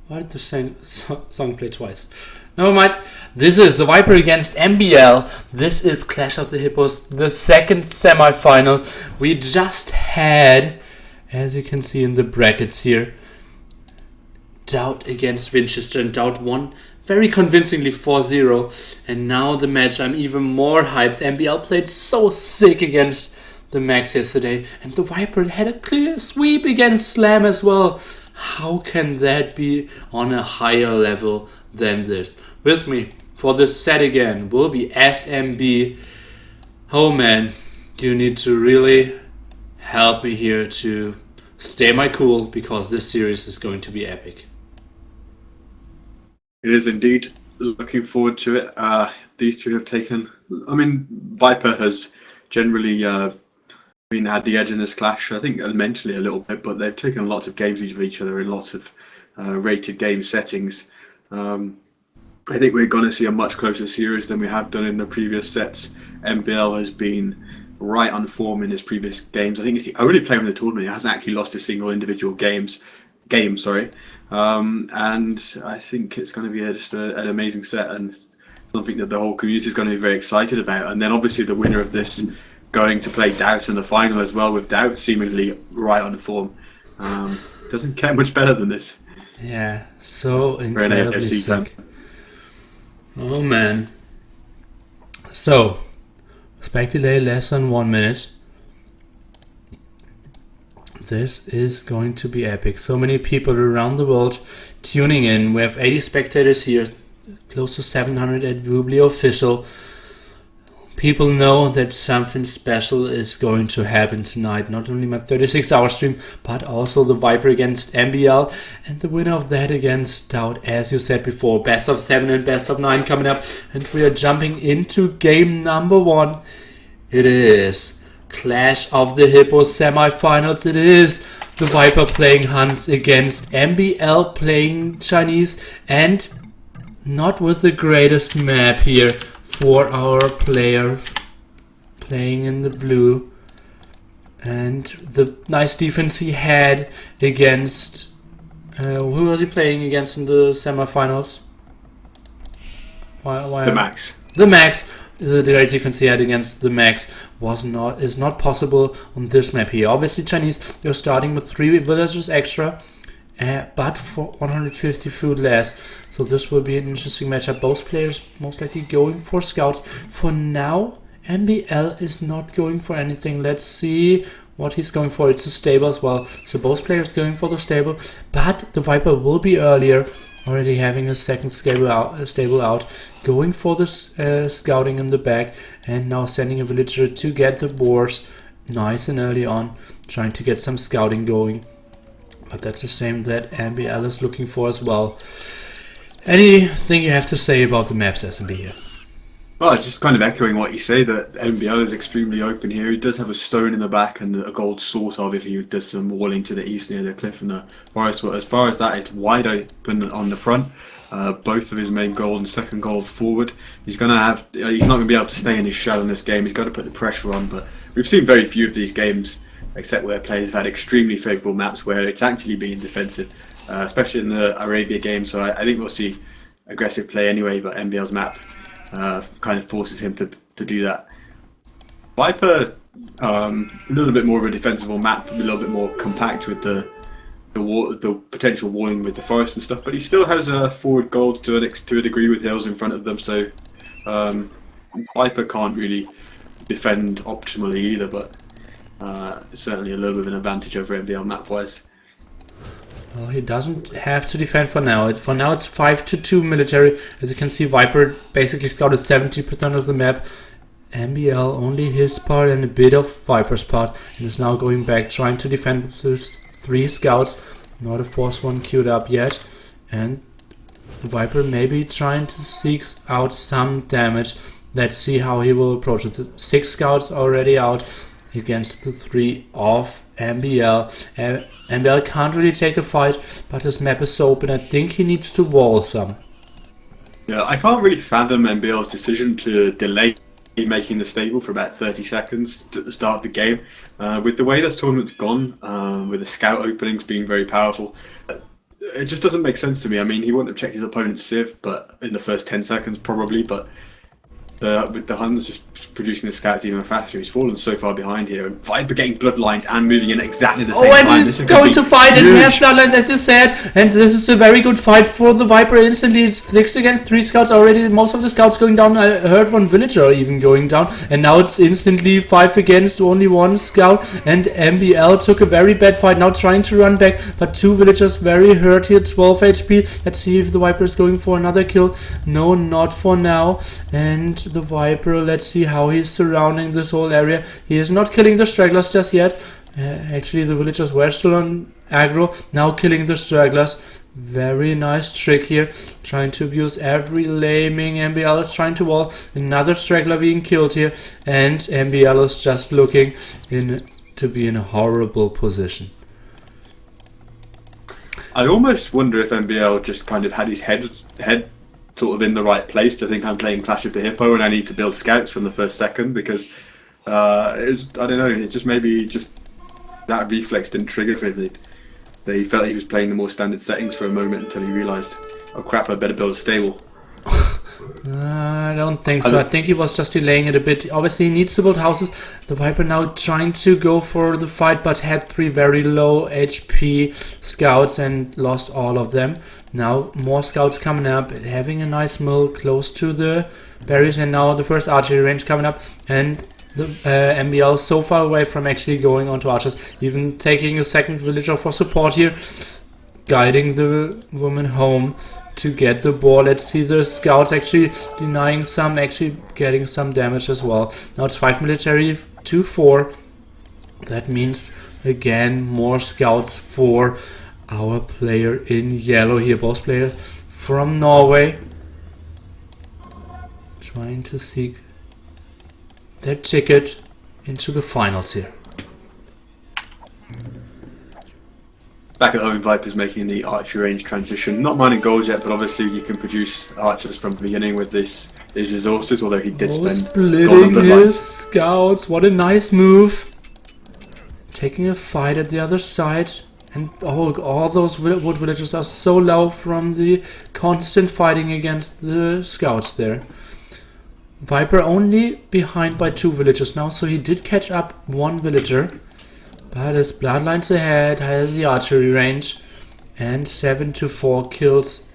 Why did the song play twice? Never mind. This is TheViper against MbL. This is Clash of the Hippos, the second semi-final. We just had, as you can see in the brackets here, Doubt against Winchester, and Doubt won very convincingly 4-0. And now the match, I'm even more hyped. MbL played so sick against the Max yesterday, and TheViper had a clear sweep against Slam as well. How can that be on a higher level than this? With me for this set again will be SMB. Oh man, you need to really help me here to stay my cool, because this series is going to be epic. It is indeed. Looking forward to it. These two have taken... I mean, Viper has generally had the edge in this clash, I think mentally a little bit, but they've taken lots of games of each other in lots of rated game settings. I think we're going to see a much closer series than we have done in the previous sets. MbL has been right on form in his previous games. I think he's the only player in the tournament who hasn't actually lost a single individual game. And I think it's going to be just an amazing set, and something that the whole community is going to be very excited about. And then obviously the winner of this going to play Doubt in the final as well, with Doubt seemingly right on form. Doesn't get much better than this. Yeah, so incredibly sick. Oh man. So, spec delay less than 1 minute. This is going to be epic. So many people around the world tuning in. We have 80 spectators here, close to 700 at Wublio official. People know that something special is going to happen tonight. Not only my 36-hour stream, but also TheViper against MbL, and the winner of that against Doubt, as you said before. Best of 7 and best of 9 coming up, and we are jumping into game number 1. It is Clash of the Hippos semi-finals. It is TheViper playing Hans against MbL playing Chinese, and not with the greatest map here for our player playing in the blue, and the nice defense he had against who was he playing against in the semifinals? The Max. The Max. The great defense he had against the Max is not possible on this map here. Obviously Chinese, you're starting with 3 villagers extra, but for 150 food less. So this will be an interesting matchup. Both players most likely going for scouts. For now, MbL is not going for anything. Let's see what he's going for. It's a stable as well. So both players going for the stable, but TheViper will be earlier, already having a second stable out, going for the scouting in the back, and now sending a villager to get the boars nice and early on, trying to get some scouting going. But that's the same that MbL is looking for as well. Anything you have to say about the maps, SMB here? Well, it's just kind of echoing what you say, that MbL is extremely open here. He does have a stone in the back and a gold sort of if he does some walling to the east near the cliff and the forest. But as far as that, it's wide open on the front. Both of his main gold and second gold forward. He's going to have. He's not going to be able to stay in his shell in this game. He's got to put the pressure on. But we've seen very few of these games, except where players have had extremely favourable maps where it's actually been defensive, especially in the Arabia game. So I think we'll see aggressive play anyway, but MbL's map kind of forces him to do that. Viper, a little bit more of a defensible map, a little bit more compact with the potential walling with the forest and stuff, but he still has a forward gold to a degree with hills in front of them, so Viper can't really defend optimally either, but certainly a little bit of an advantage over MbL map-wise. Well, he doesn't have to defend for now. For now it's 5-2 military. As you can see, Viper basically scouted 70% of the map. MbL only his part and a bit of Viper's part, and is now going back trying to defend with his 3 scouts. Not a fourth one queued up yet, and the Viper maybe trying to seek out some damage. Let's see how he will approach it. The 6 scouts already out against the 3 of MbL. MbL can't really take a fight, but his map is so open. I think he needs to wall some. Yeah, I can't really fathom MbL's decision to delay making the stable for about 30 seconds at the start of the game. With the way this tournament's gone, with the scout openings being very powerful, it just doesn't make sense to me. I mean, he wouldn't have checked his opponent's Civ, but in the first 10 seconds probably, but with the Huns just producing the scouts even faster, he's fallen so far behind here. And Viper getting bloodlines and moving in exactly the same time. And he's going to fight, and he has bloodlines, as you said. And this is a very good fight for the Viper. Instantly, it's 6 against 3 scouts already. Most of the scouts going down. I heard one villager even going down. And now it's instantly 5 against only 1 scout. And MbL took a very bad fight, now trying to run back. But 2 villagers very hurt here, 12 HP. Let's see if the Viper is going for another kill. No, not for now. And the Viper, let's see how he's surrounding this whole area. He is not killing the stragglers just yet. Actually, the villagers were still on aggro, now killing the stragglers. Very nice trick here, trying to abuse every laming. MbL is trying to wall. Another straggler being killed here, and MbL is just looking to be in a horrible position. I almost wonder if MbL just kind of had his head sort of in the right place to think I'm playing Clash of the Hippo and I need to build scouts from the first second, because I don't know, it just maybe just that reflex didn't trigger for him. He felt he was playing the more standard settings for a moment until he realised, oh crap, I better build a stable. I don't think so. I think he was just delaying it a bit. Obviously, he needs to build houses. The Viper now trying to go for the fight, but had 3 very low HP scouts and lost all of them. Now more scouts coming up, having a nice mill close to the berries, and now the first archery range coming up, and the MbL so far away from actually going onto archers, even taking a second villager for support here, guiding the woman home to get the ball. Let's see the scouts actually denying some, actually getting some damage as well. Now it's 5 military to 4. That means again more scouts for our player in yellow here, boss player from Norway, trying to seek their ticket into the finals here. Back at home, Viper's making the archery range transition. Not mining gold yet, but obviously you can produce archers from the beginning with his resources, although he did spend splitting his scouts. What a nice move. Taking a fight at the other side. And all those wood villagers are so low from the constant fighting against the scouts there. Viper only behind by 2 villagers now, so he did catch up 1 villager. But his bloodlines ahead, has the archery range, and 7 to 4 kills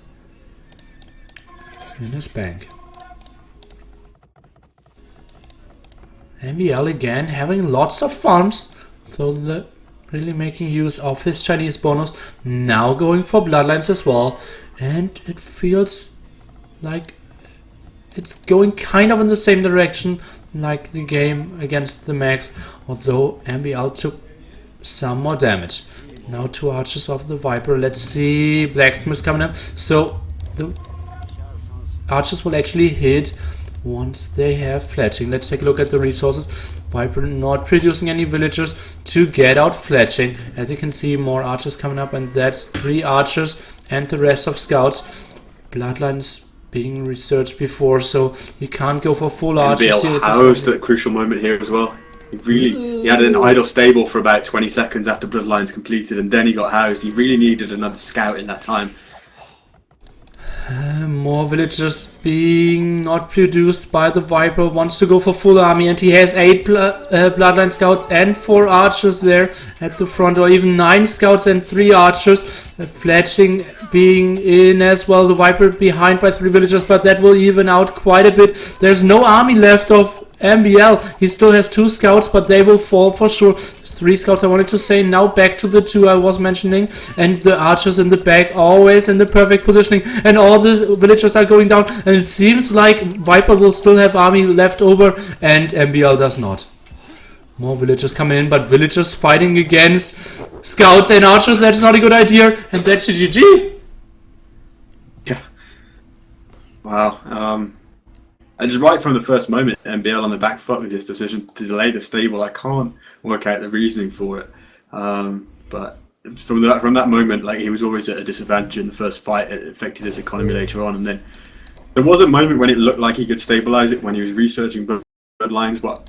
in his bank. MbL again having lots of farms, so really making use of his Chinese bonus. Now going for bloodlines as well, and it feels like it's going kind of in the same direction like the game against the Max, although MbL took some more damage. Now 2 archers of the Viper. Let's see, blacksmith is coming up, so the archers will actually hit once they have fletching. Let's take a look at the resources. Viper not producing any villagers to get out fletching. As you can see, more archers coming up, and that's 3 archers and the rest of scouts. Bloodlines being researched before, so you can't go for full archers. MbL housed at a crucial moment here as well. He had an idle stable for about 20 seconds after Bloodlines completed, and then he got housed. He really needed another scout in that time. More villagers being not produced by the Viper. Wants to go for full army, and he has 8 bloodline scouts and 4 archers there at the front, or even 9 scouts and 3 archers. Fletching being in as well. The Viper behind by 3 villagers, but that will even out quite a bit. There's no army left of MbL. He still has 2 scouts, but they will fall for sure. 3 scouts I wanted to say. Now back to the 2 I was mentioning, and the archers in the back always in the perfect positioning, and all the villagers are going down, and it seems like Viper will still have army left over and MbL does not. More villagers coming in, but villagers fighting against scouts and archers, that's not a good idea, and that's a GG. Yeah. Wow. And just right from the first moment, MbL on the back foot with his decision to delay the stable. I can't work out the reasoning for it. But from that moment, like, he was always at a disadvantage in the first fight. It affected his economy later on. And then there was a moment when it looked like he could stabilize it when he was researching bloodlines. But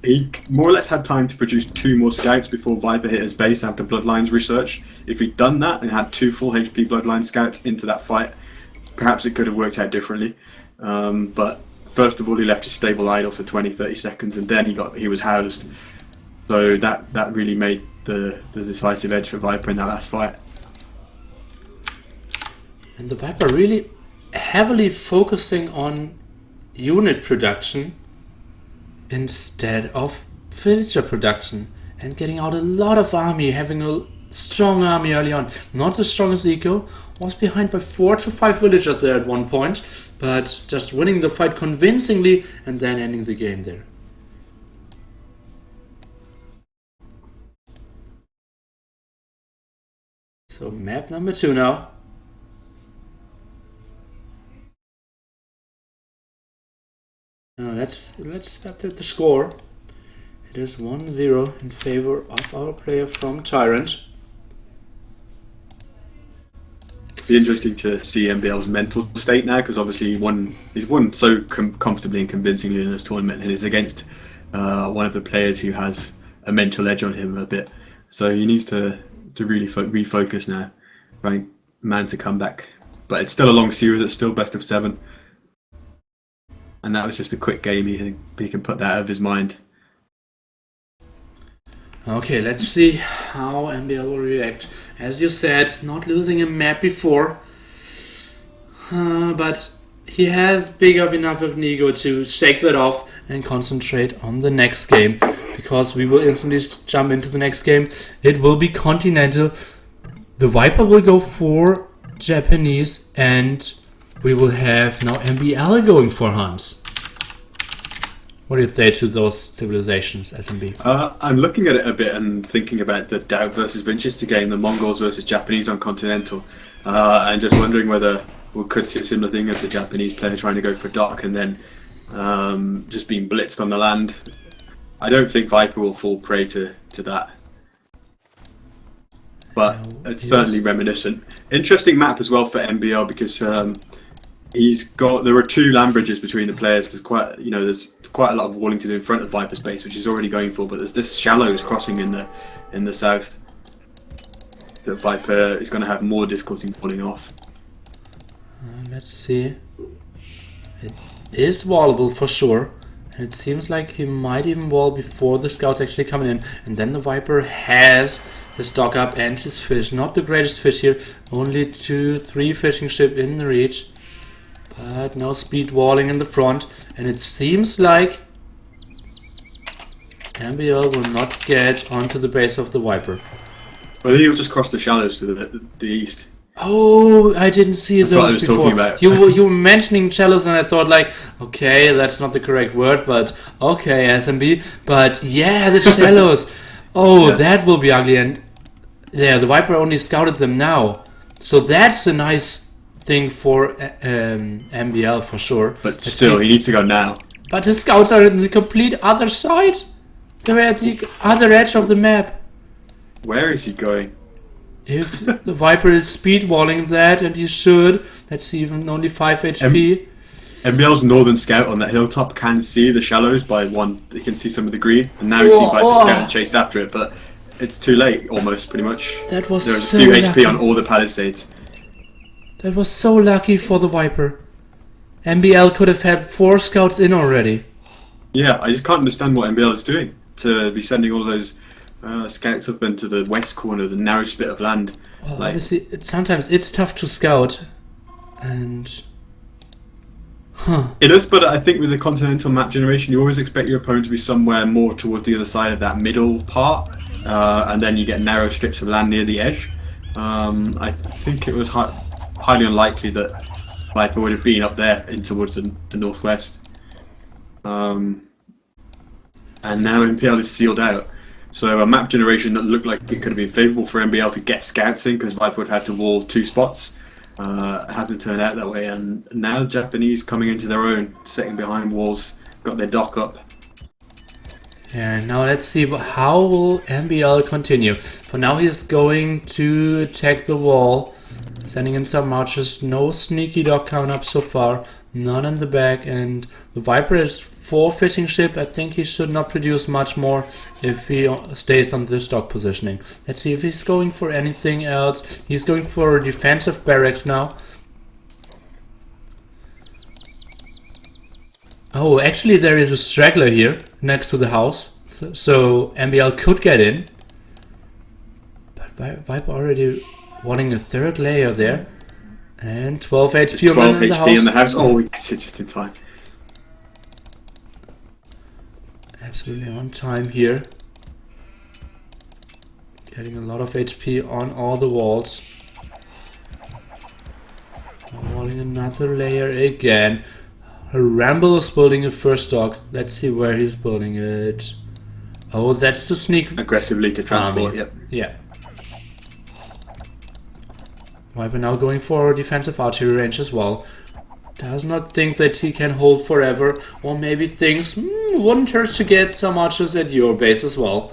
he more or less had time to produce 2 more scouts before Viper hit his base after Bloodlines research. If he'd done that and had 2 full HP Bloodline scouts into that fight, perhaps it could have worked out differently. But first of all, he left his stable idle for 20-30 seconds, and then he was housed. So that really made the decisive edge for Viper in that last fight. And the Viper really heavily focusing on unit production instead of villager production, and getting out a lot of army, having a strong army early on. Not the strongest eco, was behind by 4 to 5 villagers there at one point, but just winning the fight convincingly and then ending the game there. So map number 2 now. Let's update the score. It is 1-0 in favor of our player from Tyrant. Be interesting to see MbL's mental state now, because obviously he's won so comfortably and convincingly in this tournament, and is against one of the players who has a mental edge on him a bit. So he needs to really refocus now, trying man to come back. But it's still a long series. It's still best of 7. And that was just a quick game. He can put that out of his mind. Okay, let's see how MbL will react. As you said, not losing a map before, but he has big enough of an ego to shake that off and concentrate on the next game, because we will instantly jump into the next game. It will be Continental. The Viper will go for Japanese, and we will have now MbL going for Hans. What do you say to those civilizations, SMB? I'm looking at it a bit and thinking about the Doubt versus Winchester game, the Mongols versus Japanese on Continental, and just wondering whether we could see a similar thing as the Japanese player trying to go for Dock and then just being blitzed on the land. I don't think Viper will fall prey to that. But it's certainly reminiscent. Interesting map as well for MbL, because there are 2 land bridges between the players. There's quite a lot of walling to do in front of Viper's base, which he's already going for. But there's this shallows crossing in the south that Viper is going to have more difficulty pulling off. Let's see. It is wallable for sure. And it seems like he might even wall before the scouts actually coming in. And then the Viper has his dock up and his fish. Not the greatest fish here. Only 2-3 fishing ship in the reach. But no speed walling in the front. And it seems like MbL will not get onto the base of the Viper. Well, he'll just cross the shallows to the east. Oh, I didn't see That's those before. Talking about. You were mentioning shallows, and I thought like, okay, that's not the correct word, but okay, SMB. But yeah, the shallows. Oh, yeah. That will be ugly. And yeah, the Viper only scouted them now, so that's a nice thing for MbL for sure. But still, he needs to go now. But the scouts are on the complete other side. They're at the other edge of the map. Where is he going? If the Viper is speed walling that, and he should, let's see, even only 5 HP. MbL's northern scout on that hilltop can see the shallows by 1. They can see some of the green, and now you see Viper scout and chase after it, but it's too late, almost, pretty much. That was There's so a few lucky. HP on all the palisades. That was so lucky for the Viper. MbL could have had 4 scouts in already. Yeah, I just can't understand what MbL is doing to be sending all those scouts up into the west corner, the narrow spit of land. Well, obviously, sometimes it's tough to scout, and it is, but I think with the continental map generation, you always expect your opponent to be somewhere more towards the other side of that middle part, and then you get narrow strips of land near the edge. I think it was highly unlikely that Viper would have been up there in towards the northwest. And now MbL is sealed out. So a map generation that looked like it could have been favourable for MbL to get scouts in, because Viper would have had to wall 2 spots. Hasn't turned out that way, and now the Japanese coming into their own, sitting behind walls, got their dock up. Yeah, now let's see how will MbL continue. For now he's going to attack the wall, sending in some marches. No sneaky dock count up so far, none in the back, and the Viper is 4 fishing ship. I think he should not produce much more if he stays on this dock positioning. Let's see if he's going for anything else. He's going for defensive barracks now. Oh, actually there is a straggler here next to the house. So MbL could get in. But Viper already wanting a 3rd layer there. And 12 HP, 12 in the HP house. in the house. Oh, he gets it just in time. Absolutely on time here. Getting a lot of HP on all the walls. Walling another layer again. Ramble is building a first dock. Let's see where he's building it. Oh, that's the sneak. Aggressively to transport, yep. Yeah. Viper now going for defensive archery range as well. Does not think that he can hold forever, or maybe thinks, wouldn't hurt to get some archers at your base as well.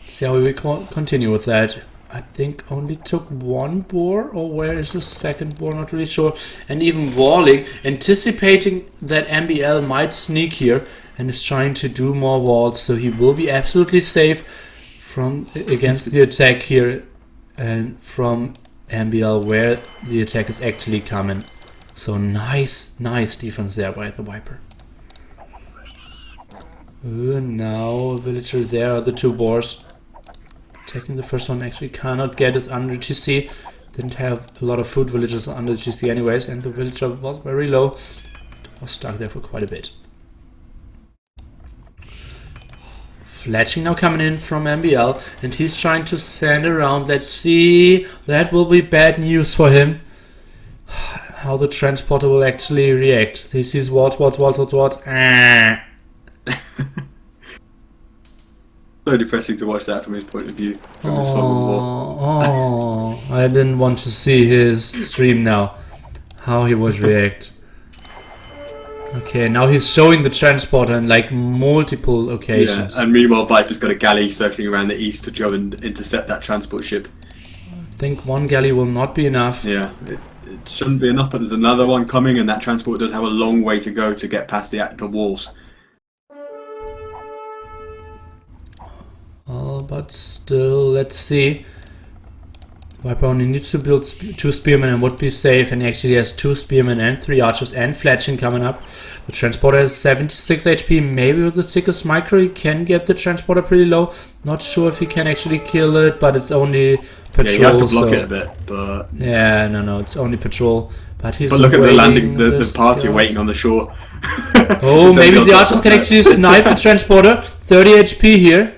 See how we continue with that. I think only took 1 boar, or where is the 2nd boar, not really sure. And even walling, anticipating that MbL might sneak here, and is trying to do more walls, so he will be absolutely safe from against the attack here. And from MbL where the attack is actually coming. So nice defense there by the Viper. Now a villager there are the 2 boars. Taking the first one, actually cannot get it under GC. Didn't have a lot of food villagers under GC anyways, and the villager was very low. Was stuck there for quite a bit. Fletching now coming in from MbL, and he's trying to send around. Let's see, that will be bad news for him. How the transporter will actually react. He sees what. So depressing to watch that from his point of view. From his Oh, I didn't want to see his stream now. How he would react. Okay, now he's showing the transporter in like multiple occasions. Yeah, and meanwhile Viper's got a galley circling around the east to try and intercept that transport ship. I think 1 galley will not be enough. Yeah, it shouldn't be enough, but there's another one coming, and that transport does have a long way to go to get past the walls. But still, let's see. Viper only needs to build 2 spearmen and would be safe, and he actually has 2 spearmen and 3 archers and fletching coming up. The transporter has 76 HP. Maybe with the sickest micro he can get the transporter pretty low. Not sure if he can actually kill it, but it's only patrol. Yeah, he has to block it a bit, but... Yeah, no, it's only patrol. But he's look at the landing, the party waiting on the shore. Oh, maybe the archers can actually snipe the transporter. 30 HP here.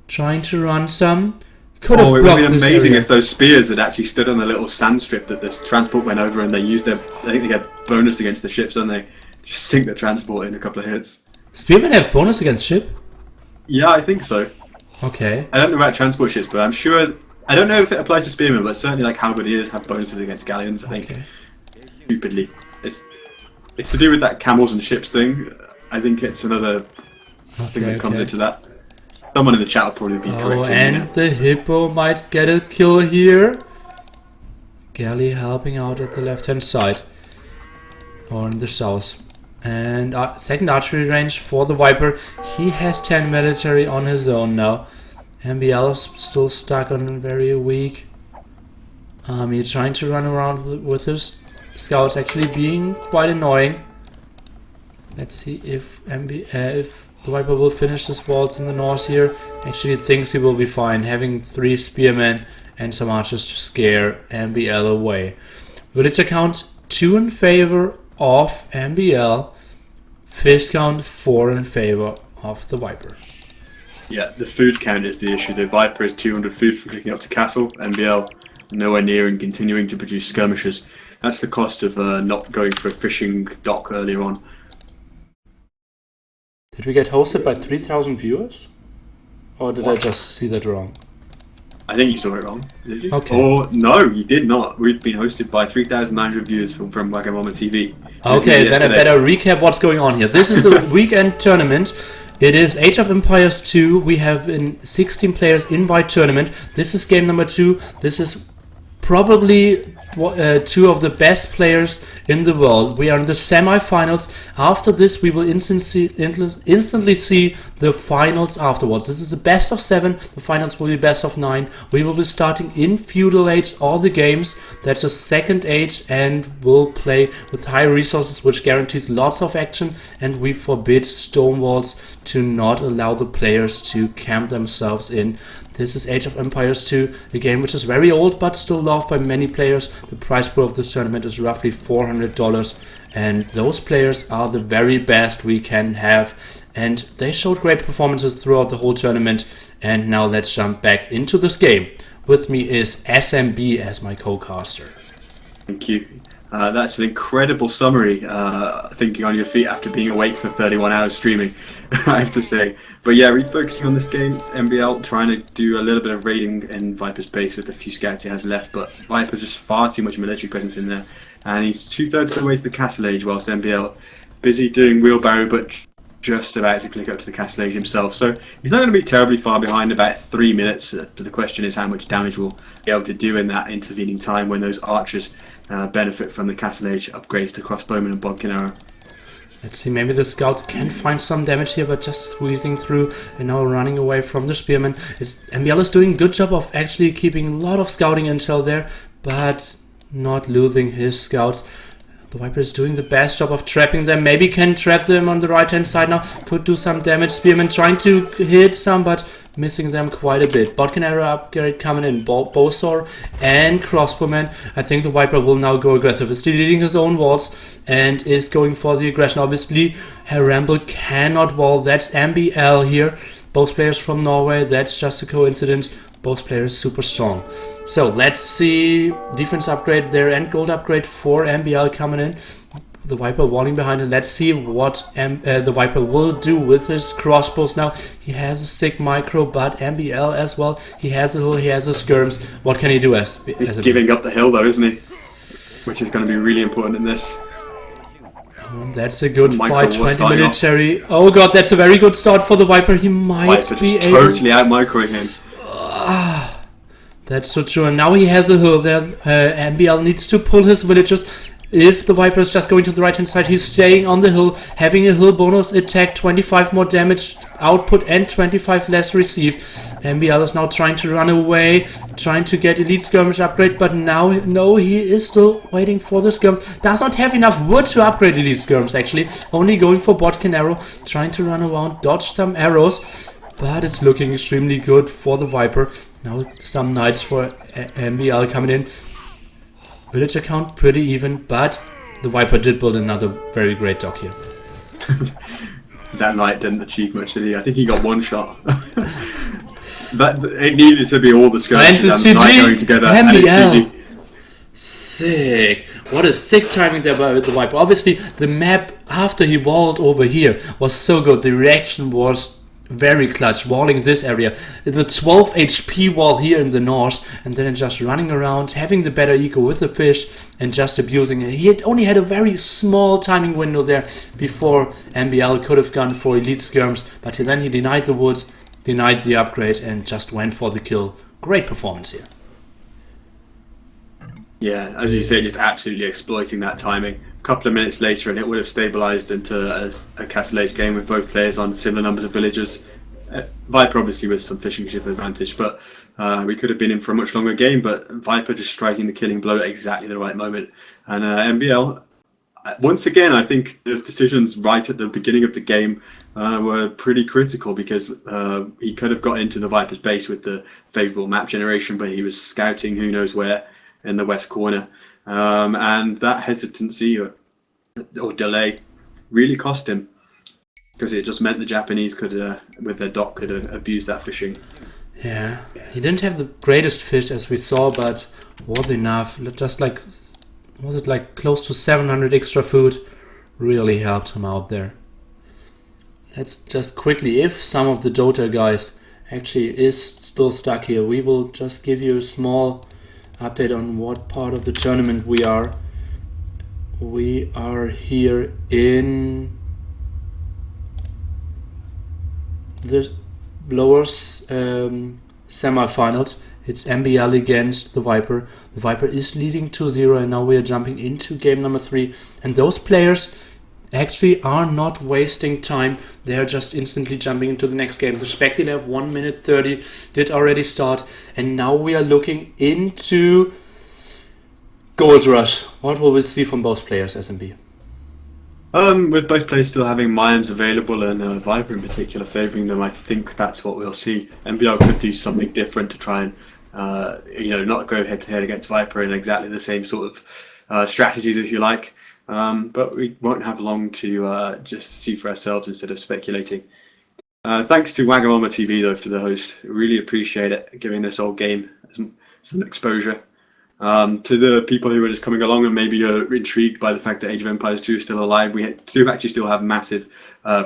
Trying to run some. It would be amazing if those spears had actually stood on the little sand strip that this transport went over, and they used their... I think they had bonus against the ships, don't they? Just sink the transport in a couple of hits. Spearmen have bonus against ship? Yeah, I think so. Okay. I don't know about transport ships, but I'm sure... I don't know if it applies to spearmen, but certainly like halberdiers have bonuses against galleons, I think. Okay. Stupidly. It's to do with that camels and ships thing. I think it's another thing that comes into that. Someone in the chat will probably be correcting and me. The Hippo might get a kill here. Galley helping out at the left-hand side. Or in the south. And 2nd archery range for the Viper. He has 10 military on his own now. MbL is still stuck on very weak army. Trying to run around with his scouts, actually being quite annoying. Let's see if the Viper will finish his walls in the north here. Actually thinks he will be fine, having 3 spearmen and some archers to scare MbL away. Villager count 2 in favor of MbL. Fish count 4 in favor of the Viper. Yeah, the food count is the issue. The Viper is 200 food for clicking up to castle. MbL nowhere near and continuing to produce skirmishers. That's the cost of not going for a fishing dock earlier on. Did we get hosted by 3,000 viewers? Or did I just see that wrong? I think you saw it wrong, did you? Okay. Or no, you did not. We've been hosted by 3,900 viewers from Wagamama TV. Okay, then I better recap what's going on here. This is a weekend tournament. It is Age of Empires 2. We have 16 players invite tournament. This is game number 2. This is probably two of the best players in the world. We are in the semi-finals. After this, we will instantly see the finals afterwards. This is a best of 7. The finals will be best of 9. We will be starting in feudal age all the games. That's a second age, and we'll play with high resources, which guarantees lots of action. And we forbid stone walls to not allow the players to camp themselves in. This is Age of Empires 2, a game which is very old but still loved by many players. The prize pool of this tournament is roughly $400, and those players are the very best we can have. And they showed great performances throughout the whole tournament. And now let's jump back into this game. With me is SMB as my co-caster. Thank you. That's an incredible summary, thinking on your feet after being awake for 31 hours streaming, I have to say. But yeah, refocusing on this game, MbL trying to do a little bit of raiding in Viper's base with the few scouts he has left, but Viper's just far too much military presence in there, and he's 2/3 of the way to the castle age, whilst MbL busy doing wheelbarrow, but just about to click up to the castle age himself. So he's not going to be terribly far behind, about 3 minutes. But the question is how much damage we'll be able to do in that intervening time when those archers benefit from the castle age upgrades to crossbowmen and bodkin arrow. Let's see, maybe the scouts can find some damage here, but just squeezing through and now running away from the spearmen. MbL is doing a good job of actually keeping a lot of scouting intel there, but not losing his scouts. The Viper is doing the best job of trapping them. Maybe can trap them on the right hand side now. Could do some damage. Spearman trying to hit some, but missing them quite a bit. Bodkin arrow upgrade coming in. Bowsaw and crossbowman. I think the Viper will now go aggressive. Is deleting his own walls and is going for the aggression. Obviously, Ramble cannot wall. That's MbL here. Both players from Norway. That's just a coincidence. Both players super strong. So let's see defense upgrade there and gold upgrade for MbL coming in. The Viper walling behind, and let's see what the Viper will do with his crossbows now. He has a sick micro, but MbL as well. He has a hill, he has a skirms. What can he do as he's giving up the hill though, isn't he? Which is going to be really important in this. That's a good fight, 20 military. Oh god, that's a very good start for the Viper. He might Viper be just able... totally out-microing him. That's so true, and now he has a hill there. MbL needs to pull his villagers. If the Viper is just going to the right hand side, he's staying on the hill, having a hill bonus attack, 25 more damage output and 25 less received. MbL is now trying to run away, trying to get elite skirmish upgrade, but now no, he is still waiting for the skirms. Does not have enough wood to upgrade elite skirms actually, only going for bodkin arrow, trying to run around, dodge some arrows. But it's looking extremely good for the Viper. Now some knights for MbL coming in. Villager count pretty even, but the Viper did build another very great dock here. That knight didn't achieve much, did he? I think he got one shot. It needed to be all the skirmishes and the knight going together. MbL. Sick. What a sick timing there by the Viper. Obviously, the map after he walled over here was so good. The reaction was very clutch, walling this area. The 12 HP wall here in the north, and then just running around, having the better eco with the fish, and just abusing it. He had only had a very small timing window there before MbL could have gone for elite skirms, but then he denied the woods, denied the upgrade, and just went for the kill. Great performance here. Yeah, as you say, just absolutely exploiting that timing. A couple of minutes later and it would have stabilised into a Castle Age game with both players on similar numbers of villagers. Viper obviously with some fishing ship advantage, but we could have been in for a much longer game, but Viper just striking the killing blow at exactly the right moment. And MbL, once again, I think his decisions right at the beginning of the game were pretty critical, because he could have got into the Viper's base with the favourable map generation, but he was scouting who knows where in the west corner. And that hesitancy or delay really cost him, because it just meant the Japanese could, with their dock, could abuse that fishing. Yeah, he didn't have the greatest fish as we saw, but was enough. Just like, was it like close to 700 extra food? Really helped him out there. Let's just quickly, if some of the Dota guys actually is still stuck here, we will just give you a small update on what part of the tournament we are. We are here in the lower semi-finals. It's MbL against the Viper. The Viper is leading 2-0, and now we are jumping into game number 3. And those players actually are not wasting time. They are just instantly jumping into the next game. The spectator have 1 minute 30 did already start, and now we are looking into Gold Rush. What will we see from both players, SMB? With both players still having mines available and Viper in particular favouring them, I think that's what we'll see. MbL could do something different to try and not go head to head against Viper in exactly the same sort of strategies, if you like. But we won't have long to just see for ourselves instead of speculating. Thanks to Wagamama TV though for the host. Really appreciate it, giving this old game some exposure. To the people who are just coming along and maybe are intrigued by the fact that Age of Empires 2 is still alive, we do actually still have massive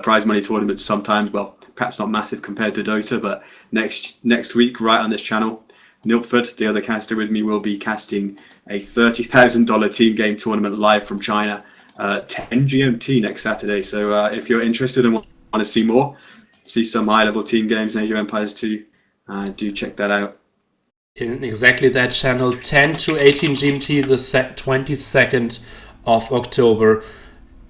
prize money tournaments sometimes. Well, perhaps not massive compared to Dota, but next week, right on this channel, Nilford, the other caster with me, will be casting a $30,000 team game tournament live from China, 10 GMT next Saturday. So if you're interested and want to see more, see some high-level team games in Age of Empires 2, do check that out. In exactly that channel, 10 to 18 GMT, the 22nd of October.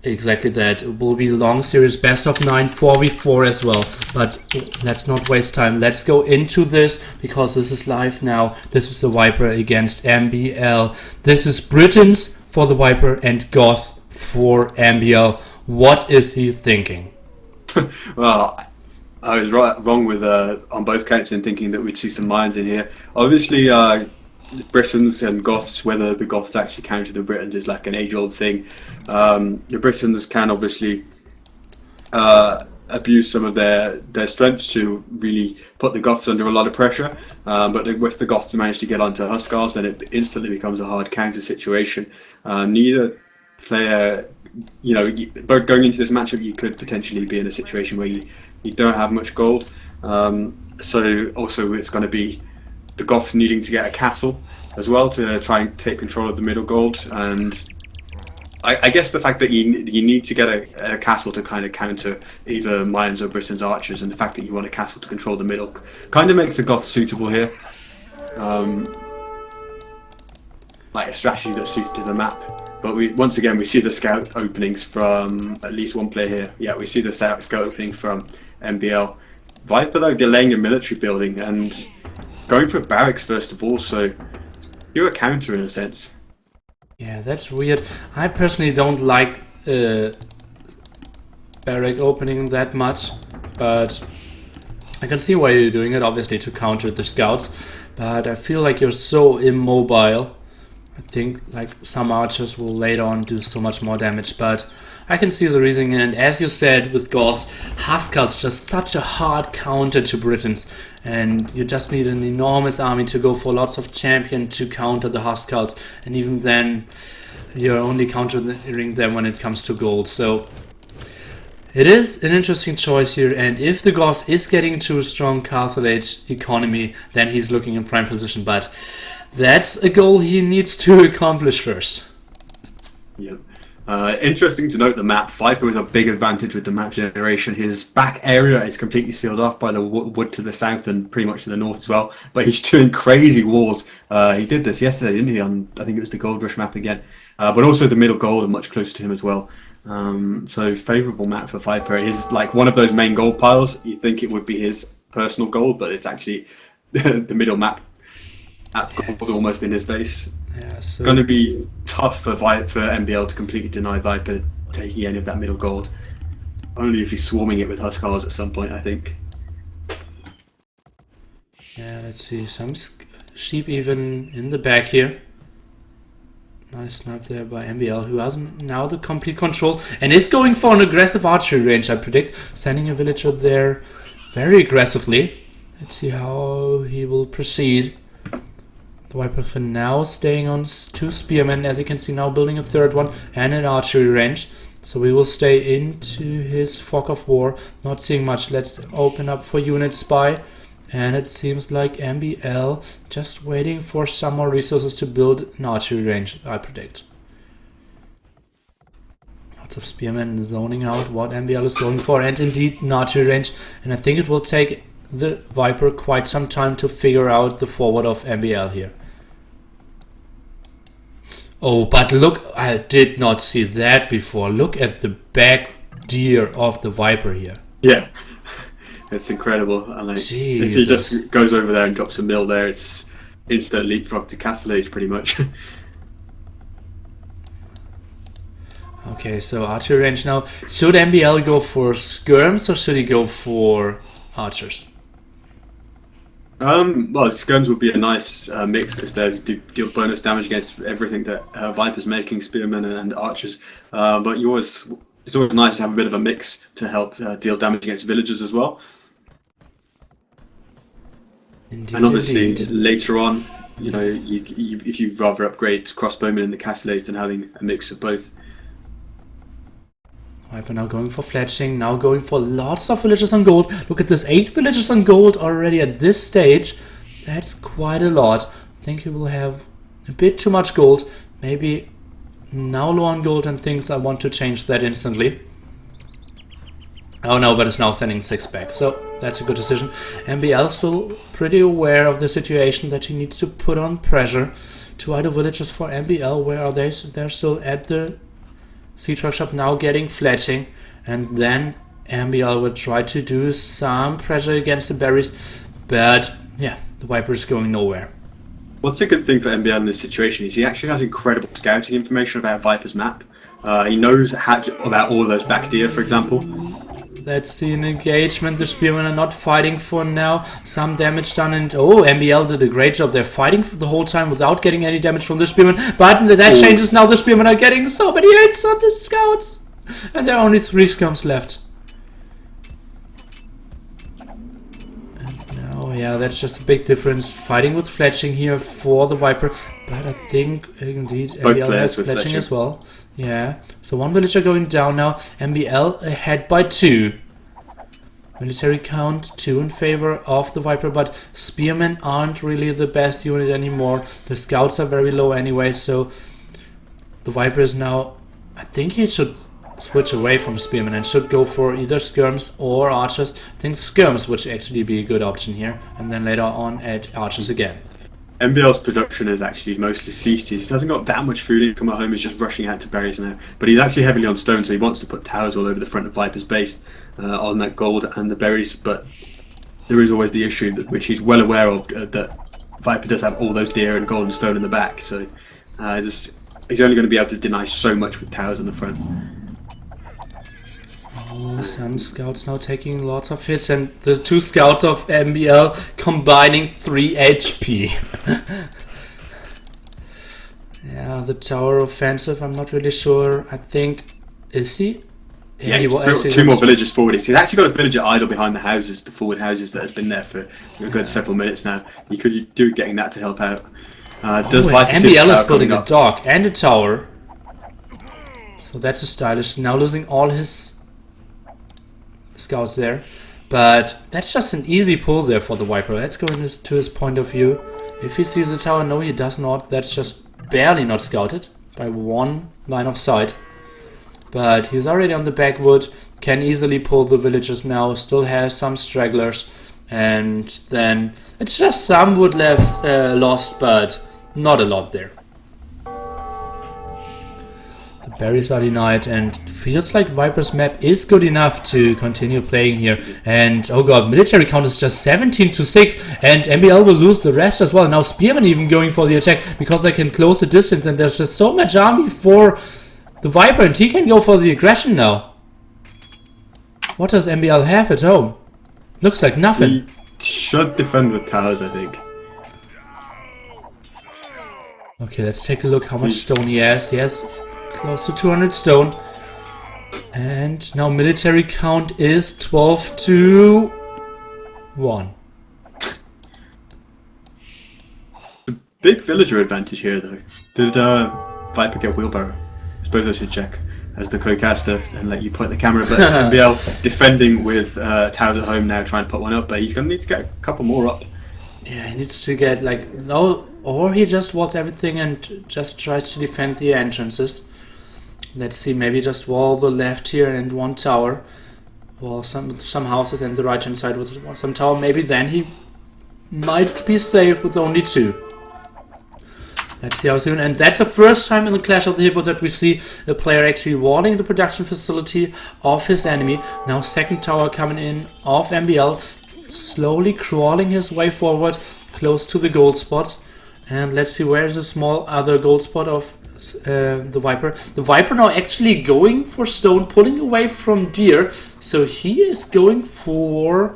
Exactly that. It will be long series, best of 9, 4v4 as well. But let's not waste time. Let's go into this, because this is live now. This is the Viper against MbL. This is Britons for the Viper and Goth for MbL. What is he thinking? Well, I was wrong with on both counts in thinking that we'd see some mines in here. Obviously, Britons and Goths, whether the Goths actually counter the Britons is like an age-old thing. The Britons can obviously abuse some of their strengths to really put the Goths under a lot of pressure. But if the Goths manage to get onto Huskars, then it instantly becomes a hard counter situation. Neither player, but going into this matchup, you could potentially be in a situation where you don't have much gold. So also it's going to be the Goths needing to get a castle as well to try and take control of the middle gold. And I guess the fact that you need to get a castle to kind of counter either Mayans or Britons archers, and the fact that you want a castle to control the middle kind of makes the Goths suitable here. Like a strategy that's suited to the map. But once again we see the scout openings from at least one player here. Yeah, we see the scout opening from MbL. Viper though delaying a military building and going for barracks first of all, so do a counter in a sense. Yeah, that's weird. I personally don't like barrack opening that much, but I can see why you're doing it, obviously to counter the scouts, but I feel like you're so immobile. I think like some archers will later on do so much more damage, but I can see the reasoning. And as you said with Gauss, Huskars just such a hard counter to Britons, and you just need an enormous army to go for lots of champion to counter the Huskars, and even then you're only countering them when it comes to gold. So it is an interesting choice here, and if the Gauss is getting to a strong Castle Age economy, then he's looking in prime position, but that's a goal he needs to accomplish first. Yep. Interesting to note the map. Viper with a big advantage with the map generation. His back area is completely sealed off by the wood to the south and pretty much to the north as well. But he's doing crazy walls. He did this yesterday, didn't he? On I think it was the Gold Rush map again. But also the middle gold and much closer to him as well. So favourable map for Viper. It is like one of those main gold piles. You think it would be his personal gold, but it's actually the middle map. Gold almost in his base. Yeah, so going to be tough for MbL to completely deny Viper taking any of that middle gold. Only if he's swarming it with Huskars at some point, I think. Yeah, let's see. Some sheep even in the back here. Nice snipe there by MbL, who has now the complete control and is going for an aggressive archery range, I predict. Sending a villager there very aggressively. Let's see how he will proceed. The Viper for now staying on 2 spearmen, as you can see now building a 3rd one and an archery range. So we will stay into his fog of war, not seeing much. Let's open up for unit spy, and it seems like MbL just waiting for some more resources to build an archery range, I predict. Lots of spearmen zoning out what MbL is going for, and indeed an archery range, and I think it will take the Viper quite some time to figure out the forward of MbL here. Oh, but look, I did not see that before. Look at the back deer of the Viper here. Yeah, it's incredible. And like, if he just goes over there and drops a mill there, it's instant leapfrog to Castle Age pretty much. Okay, so archery range now. Should MbL go for skirms or should he go for archers? Well, skirms would be a nice mix because they deal bonus damage against everything that Viper's making, spearmen and archers. But it's always nice to have a bit of a mix to help deal damage against villagers as well. Indeed, and obviously indeed. Later on, you know, if you'd rather upgrade crossbowmen in the Castle Age than having a mix of both. Viper now going for fletching, now going for lots of villagers on gold. Look at this, 8 villagers on gold already at this stage. That's quite a lot. I think he will have a bit too much gold. Maybe now low on gold and things. I want to change that instantly. Oh no, but it's now sending 6 back, so that's a good decision. MbL still pretty aware of the situation that he needs to put on pressure. 2 idle villagers for MbL, where are they? So they're still at the Sea Truck Shop now getting fletching, and then MbL will try to do some pressure against the berries, but yeah, the Viper is going nowhere. What's a good thing for MbL in this situation is he actually has incredible scouting information about Viper's map. He knows about all of those back deer, for example. Let's see an engagement. The spearmen are not fighting for now. Some damage done, and oh, MbL did a great job. They're fighting for the whole time without getting any damage from the spearmen. But that changes now. The spearmen are getting so many hits on the scouts, and there are only 3 skirms left. And now, yeah, that's just a big difference. Fighting with fletching here for the Viper, but I think indeed MbL has fletching as well. Yeah, so 1 villager going down now. MbL ahead by 2. Military count 2 in favor of the Viper, but spearmen aren't really the best unit anymore. The scouts are very low anyway, so the Viper is now... I think he should switch away from spearmen and should go for either skirms or archers. I think skirms would actually be a good option here, and then later on add archers again. MbL's production has actually mostly ceased. He hasn't got that much food income at home. He's just rushing out to berries now. But he's actually heavily on stone, so he wants to put towers all over the front of Viper's base on that gold and the berries. But there is always the issue, which he's well aware of, that Viper does have all those deer and gold and stone in the back. So he's only going to be able to deny so much with towers on the front. Oh, some scouts now taking lots of hits, and the 2 scouts of MbL combining 3 HP. Yeah, the tower offensive, I'm not really sure. I think, is he? Yeah, he's built 2 more villagers forward. He's actually got a villager idle behind the houses, the forward houses that has been there for a good several minutes now. You could do getting that to help out. MbL is building a dock and a tower. So that's a stylish. Now losing all his scouts there, but that's just an easy pull there for the Viper. Let's go to his point of view. If he sees the tower, no, he does not. That's just barely not scouted by 1 line of sight, but he's already on the backwood, can easily pull the villagers now, still has some stragglers, and then it's just some wood left lost, but not a lot there. Berries are denied, and feels like Viper's map is good enough to continue playing here. And oh god, military count is just 17-6, and MbL will lose the rest as well. Now spearmen even going for the attack because they can close the distance, and there's just so much army for the Viper, and he can go for the aggression now. What does MbL have at home? Looks like nothing. He should defend with towers, I think. Okay, let's take a look how much stone he has. He has close to 200 stone, and now military count is 12-1. Big villager advantage here, though. Did Viper get wheelbarrow? I suppose I should check as the co-caster and let you point the camera. But MbL defending with towers at home now, trying to put one up, but he's going to need to get a couple more up. Yeah, he needs to get no, or he just walls everything and just tries to defend the entrances. Let's see, maybe just wall the left here and 1 tower. Or some houses and the right hand side with some tower. Maybe then he might be safe with only 2. Let's see how soon. And that's the first time in the Clash of the Hippo that we see a player actually walling the production facility of his enemy. Now second tower coming in of MbL, slowly crawling his way forward, close to the gold spot. And let's see, where is the small other gold spot of the Viper. The Viper now actually going for stone, pulling away from deer. So he is going for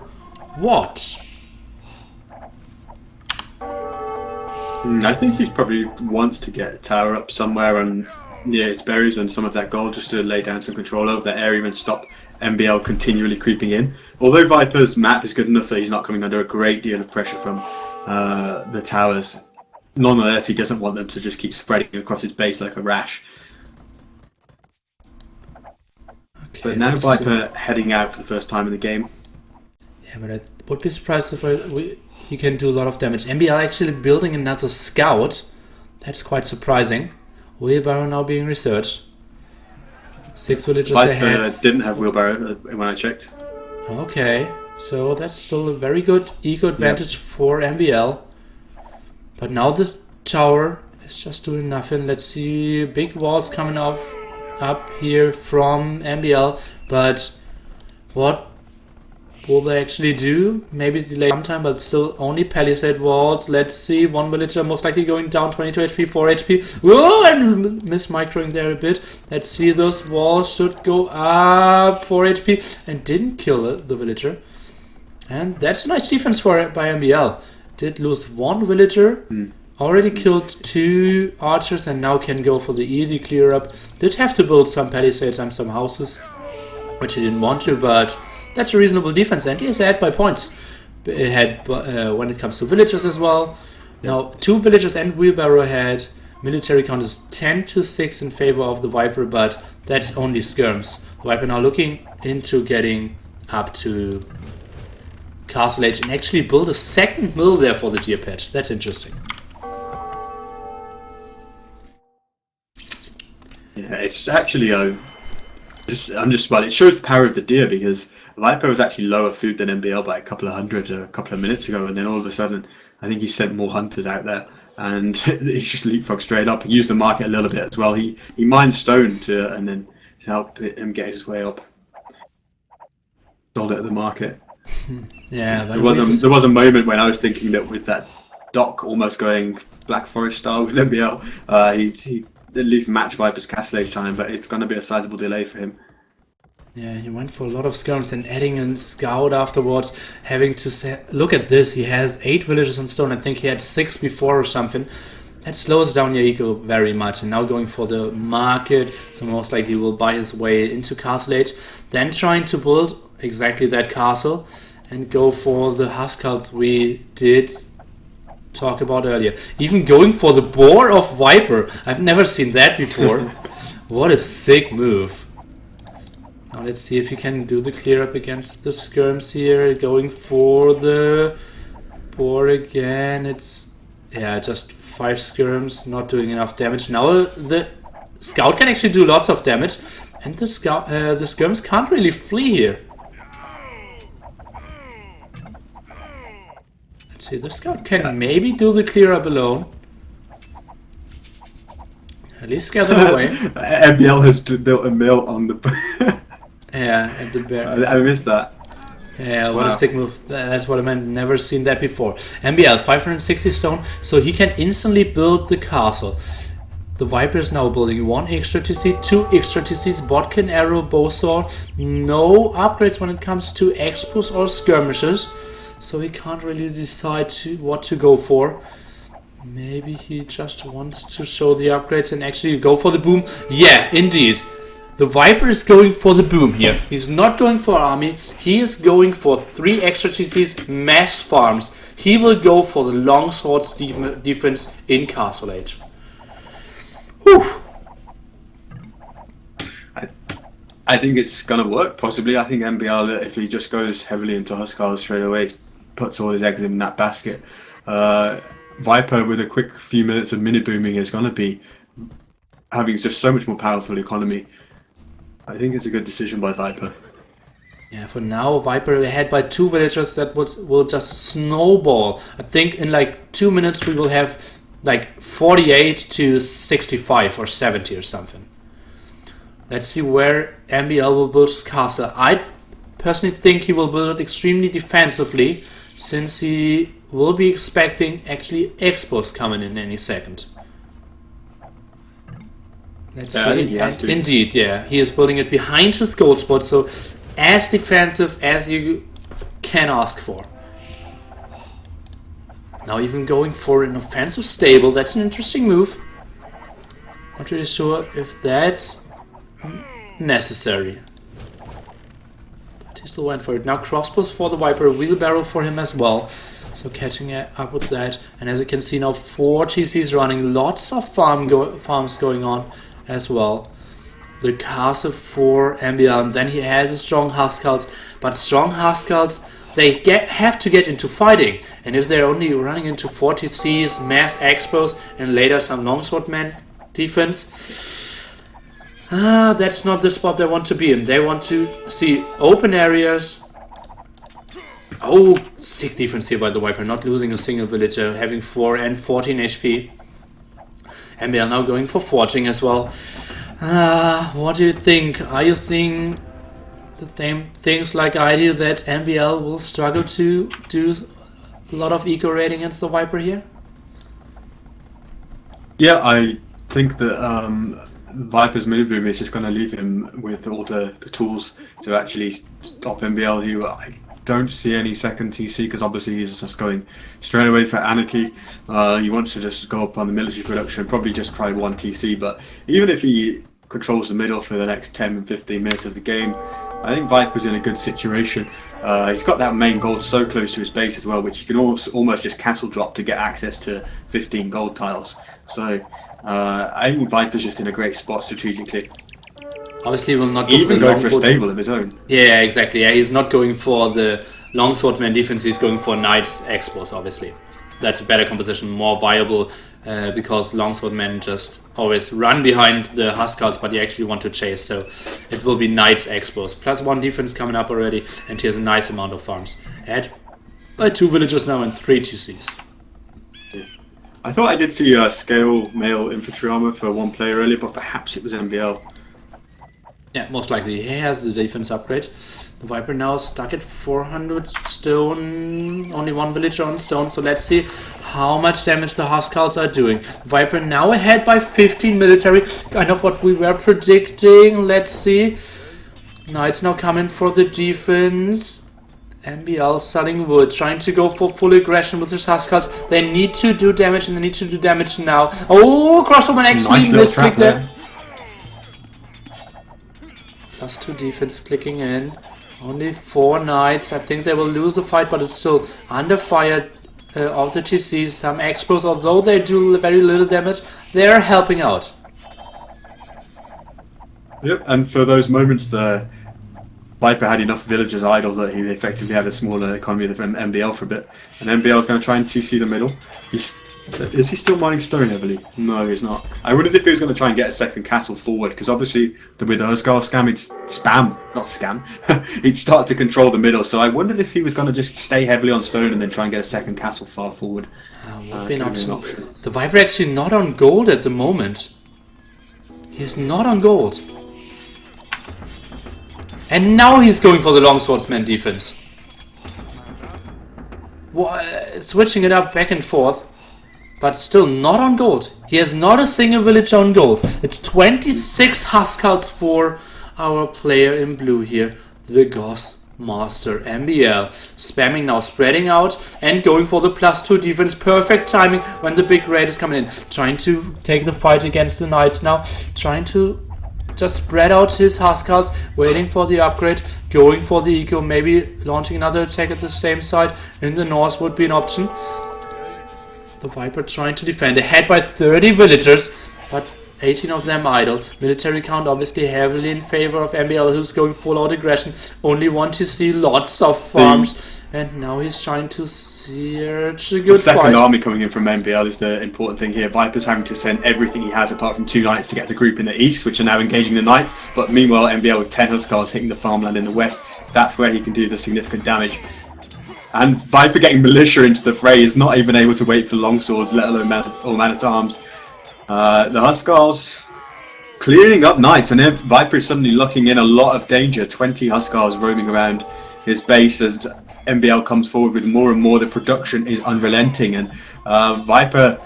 what? I think he probably wants to get a tower up somewhere and near his berries and some of that gold, just to lay down some control over that area and stop MbL continually creeping in. Although Viper's map is good enough that he's not coming under a great deal of pressure from the towers, nonetheless he doesn't want them to just keep spreading across his base like a rash. Okay, but now Viper heading out for the first time in the game. Yeah, but I would be surprised if he can do a lot of damage. MbL actually building another scout. That's quite surprising. Wheelbarrow now being researched. 6 villagers ahead. Didn't have wheelbarrow when I checked. Okay, so that's still a very good eco advantage for MbL. But now the tower is just doing nothing. Let's see, big walls coming up here from MbL. But what will they actually do? Maybe delay sometime, but still only palisade walls. Let's see, 1 villager most likely going down, 22 HP, 4 HP. Whoa, and mismicroing there a bit. Let's see, those walls should go up, 4 HP, and didn't kill the villager. And that's a nice defense by MbL. Did lose 1 villager, already killed 2 archers, and now can go for the easy clear up. Did have to build some palisades and some houses, which he didn't want to, but that's a reasonable defense, and he is ahead by points. Ahead when it comes to villagers as well. Now 2 villagers and wheelbarrow ahead. Military count is 10-6 in favor of the Viper, but that's only skirms. The Viper now looking into getting up to Castle Age and actually build a second mill there for the deer patch. That's interesting. Yeah, it's actually well, it shows the power of the deer, because Viper was actually lower food than MbL by a couple of minutes ago, and then all of a sudden I think he sent more hunters out there and he just leapfrogged straight up and used the market a little bit as well. He mined stone and then to help him get his way up. Sold it at the market. Yeah, there was a moment when I was thinking that with that dock almost going Black Forest style with MbL, he at least match Viper's Castle Age time, but it's going to be a sizable delay for him. Yeah, he went for a lot of skirms and adding a scout afterwards, having to look at this. He has 8 villagers on stone. I think he had 6 before or something. That slows down your eco very much. And now going for the market, so most likely will buy his way into Castle Age. Then trying to build exactly that castle and go for the Huskarls we did talk about earlier. Even going for the boar of Viper. I've never seen that before. What a sick move. Now let's see if he can do the clear up against the skirms here. Going for the boar again. It's, yeah, just 5 skirms, not doing enough damage. Now the scout can actually do lots of damage, and the skirms can't really flee here. Let's see, the scout can maybe do the clear up alone. At least scare them away. MbL has built a mill on the... Yeah, at the bear. I missed that. Yeah, what a sick move. That's what I meant. Never seen that before. MbL, 560 stone, so he can instantly build the castle. The Viper is now building 1 extra TC, 2 extra TCs, Bodkin, Arrow, Bowsaw. No upgrades when it comes to expos or skirmishes, so he can't really decide what to go for. Maybe he just wants to show the upgrades and actually go for the boom. Yeah, indeed. The Viper is going for the boom here. He's not going for army. He is going for 3 extra TCs, mass farms. He will go for the long swords defense in Castle Age. Whew. I think it's going to work, possibly. I think MbL, if he just goes heavily into Huskarls straight away, puts all his eggs in that basket, Viper with a quick few minutes of mini booming is going to be having just so much more powerful economy. I think it's a good decision by Viper. Yeah, for now, Viper ahead by 2 villagers. That will just snowball. I think in like 2 minutes we will have like 48 to 65 or 70 or something. Let's see where MbL will build his castle. I personally think he will build it extremely defensively, since he will be expecting actually expos coming in any second. Let's see. I think he has to. Indeed, yeah. He is building it behind his gold spot, so as defensive as you can ask for. Now even going for an offensive stable. That's an interesting move. Not really sure if that's necessary. But he still went for it. Now crossbows for the Viper, wheelbarrow for him as well. So catching up with that. And as you can see now, 4 TCs running. Lots of farms going on as well. The castle for MbL, and then he has a strong Huskarls, but strong Huskarls, they have to get into fighting, and if they're only running into 40 Cs, mass expos, and later some longswordman defense, that's not the spot they want to be in. They want to see open areas. Oh, sick defense here by the Viper, not losing a single villager, having 4 and 14 HP. MbL now going for forging as well. What do you think? Are you seeing the same things like I do, that MbL will struggle to do a lot of eco raiding against the Viper here? Yeah, I think that Viper's mini boom is just going to leave him with all the tools to actually stop MbL, who I don't see any second TC, because obviously he's just going straight away for Anarchy. He wants to just go up on the military production, probably just try 1 TC, but even if he controls the middle for the next 10 and 15 minutes of the game, I think Viper's in a good situation. He's got that main gold so close to his base as well, which you can almost just castle drop to get access to 15 gold tiles. So I think Viper's just in a great spot strategically. Obviously will not go even for going for a stable of his own. Yeah, exactly. Yeah, he's not going for the longswordman defense, he's going for knights expos, obviously. That's a better composition, more viable, because longswordmen just always run behind the Huskarls, but you actually want to chase, so it will be knights expos. +1 defense coming up already, and he has a nice amount of farms. Add by 2 villagers now and 3 TCs. Yeah. I thought I did see a scale male infantry armor for 1 player earlier, but perhaps it was MbL. Yeah, most likely. He has the defense upgrade. The Viper now stuck at 400 stone, only 1 villager on stone, so let's see how much damage the Huskarls are doing. Viper now ahead by 15 military, kind of what we were predicting. Let's see. Knights now coming for the defense. MbL selling wood, trying to go for full aggression with his Huskarls. They need to do damage, and they need to do damage now. Oh, crossbowman actually misclicked there. +2 defense clicking in. Only 4 knights. I think they will lose the fight, but it's still under fire of the TC. Some expos, although they do very little damage, they're helping out. Yep, and for those moments the Viper had enough villagers idle that he effectively had a smaller economy than MbL for a bit. And MbL is going to try and TC the middle. Is he still mining stone heavily? No, he's not. I wondered if he was going to try and get a second castle forward, because obviously with the Urscar scam, he'd start to control the middle. So I wondered if he was going to just stay heavily on stone and then try and get a second castle far forward. Would be an option. The Viper actually not on gold at the moment. He's not on gold. And now he's going for the longswordsman defense. Switching it up back and forth. But still not on gold. He has not a single village on gold. It's 26 Huskarls for our player in blue here. The Goth Master MbL. Spamming now, spreading out and going for the +2 defense. Perfect timing when the big raid is coming in. Trying to take the fight against the Knights now. Trying to just spread out his Huskarls. Waiting for the upgrade. Going for the eco. Maybe launching another attack at the same side in the north would be an option. The Viper trying to defend, ahead by 30 villagers, but 18 of them idle. Military count obviously heavily in favor of MbL, who's going full out aggression. Only want to see lots of farms. And now he's trying to search a good The second fight. army coming in from MbL is the important thing here. Viper's having to send everything he has apart from 2 knights to get the group in the east, which are now engaging the knights. But meanwhile, MbL with 10 Huskars hitting the farmland in the west. That's where he can do the significant damage. And Viper getting militia into the fray is not even able to wait for longswords, let alone man-at-arms. The Huskars clearing up knights, and Viper is suddenly locking in a lot of danger. 20 Huskars roaming around his base as MbL comes forward with more and more. The production is unrelenting, and Viper,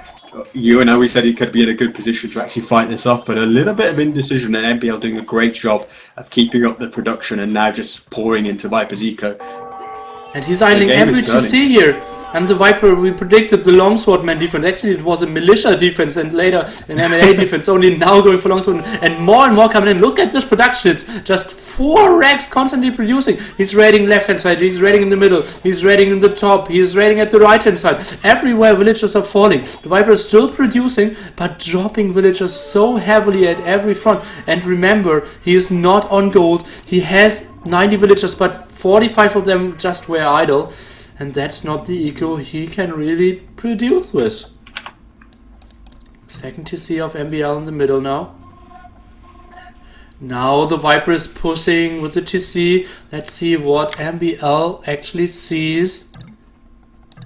we said he could be in a good position to actually fight this off, but a little bit of indecision, and MbL doing a great job of keeping up the production and now just pouring into Viper's eco. And he's idling every TC here. And the Viper, we predicted the longswordman defense. Actually, it was a militia defense and later an MLA defense. Only now going for longswordman. And more coming in. Look at this production. It's just 4 racks constantly producing. He's raiding left-hand side. He's raiding in the middle. He's raiding in the top. He's raiding at the right-hand side. Everywhere villagers are falling. The Viper is still producing, but dropping villagers so heavily at every front. And remember, he is not on gold. He has 90 villagers, but 45 of them just were idle. And that's not the eco he can really produce with. Second TC of MbL in the middle now. Now the Viper is pushing with the TC. Let's see what MbL actually sees.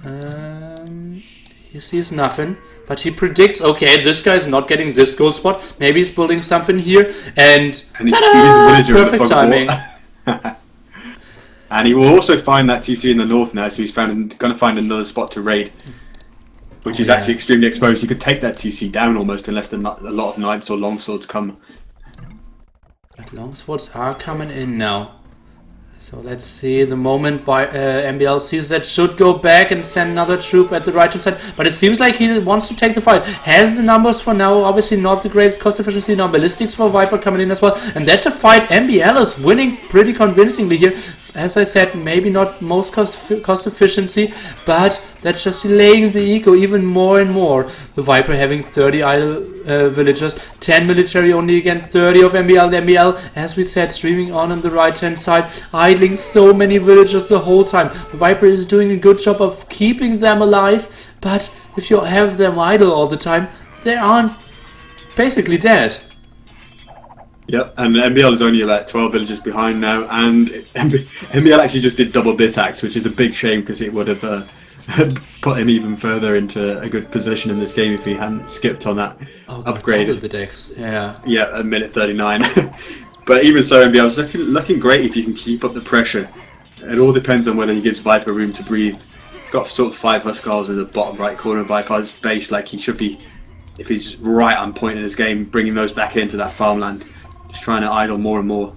He sees nothing. But he predicts, okay, this guy's not getting this gold spot. Maybe he's building something here. And he sees the villager perfect in the timing. And he will also find that TC in the north now, so he's going to find another spot to raid, which is actually extremely exposed. He could take that TC down almost, unless a lot of knights or longswords come. But longswords are coming in now. So let's see, the moment MbL sees that, should go back and send another troop at the right hand side. But it seems like he wants to take the fight. Has the numbers for now, obviously not the greatest cost efficiency. Now ballistics for Viper coming in as well. And that's a fight MbL is winning pretty convincingly here. As I said, maybe not most cost efficiency, but that's just delaying the eco even more and more. The Viper having 30 idle villagers, 10 military only again, 30 of MbL. The MbL, as we said, streaming on the right hand side, idling so many villagers the whole time. The Viper is doing a good job of keeping them alive, but if you have them idle all the time, they aren't basically dead. Yep, and MbL is only about 12 villages behind now, and MbL actually just did double bit axe, which is a big shame because it would have put him even further into a good position in this game if he hadn't skipped on that upgrade. Double bit axe, yeah. Yeah, at minute 39. But even so, MbL is looking great if you can keep up the pressure. It all depends on whether he gives Viper room to breathe. He's got sort of 5 Huskars in the bottom right corner of Viper's base, like he should be, if he's right on point in his game, bringing those back into that farmland. Just trying to idle more and more.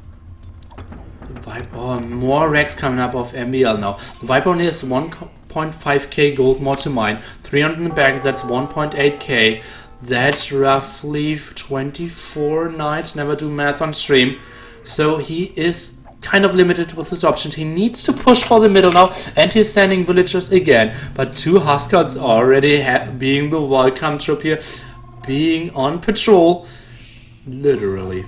The Viper, more racks coming up of MbL now. The Viper only has 1.5k gold more to mine. 300 in the back, that's 1.8k. That's roughly 24 knights, never do math on stream. So he is kind of limited with his options. He needs to push for the middle now, and he's sending villagers again. But 2 Huskars already being the welcome troop here, being on patrol, literally.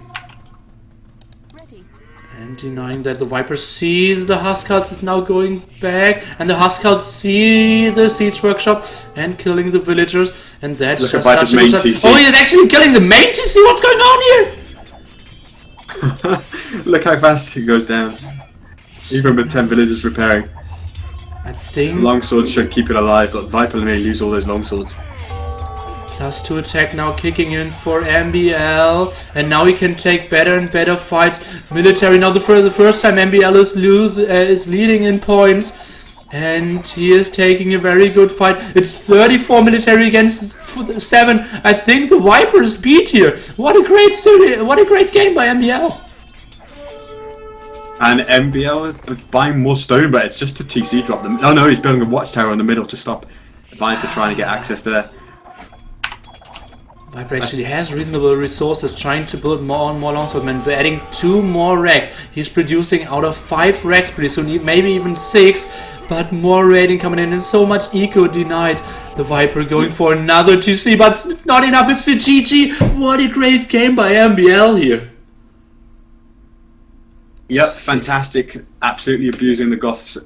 And denying that the Viper sees the Huskars is now going back, and the Huskars see the siege workshop and killing the villagers, and that's just such a good shot. Oh, he's actually killing the main TC. What's going on here? Look how fast he goes down, even with 10 villagers repairing. I think longswords should keep it alive, but Viper may lose all those longswords. +2 attack now kicking in for MbL, and now he can take better and better fights. Military now for the first time MbL is leading in points, and he is taking a very good fight. It's 34 military against 7. I think the Viper is beat here. What a great series! What a great game by MbL. And MbL is buying more stone, but it's just a TC drop them. Oh no, he's building a watchtower in the middle to stop Viper trying to get access there. Viper actually has reasonable resources, trying to build more and more longswordmen. We're adding 2 more racks. He's producing out of 5 racks pretty soon, maybe even 6. but more rating coming in and so much eco denied. The Viper going for another TC, but it's not enough. It's a GG. What a great game by MbL here. Yep, fantastic. Absolutely abusing the Goths'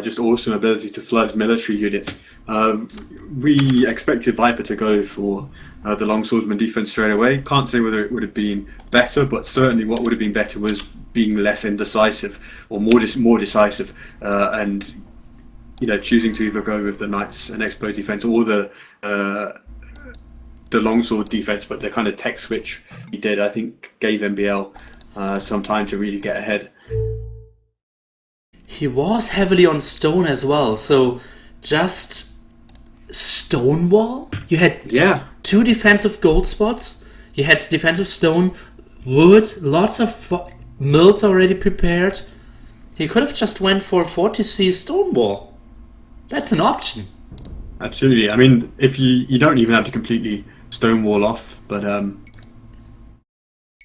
just awesome ability to flood military units. We expected Viper to go for the longswordman defense straight away. Can't say whether it would have been better, but certainly what would have been better was being less indecisive or more decisive, and choosing to either go with the Knights and Expo defense or the longsword defense. But the kind of tech switch he did, I think, gave MbL some time to really get ahead. He was heavily on stone as well, so just stonewall? You had 2 defensive gold spots, you had defensive stone, wood, lots of mills already prepared. He could have just went for 40C stonewall. That's an option. Absolutely. I mean, if you don't even have to completely stonewall off, but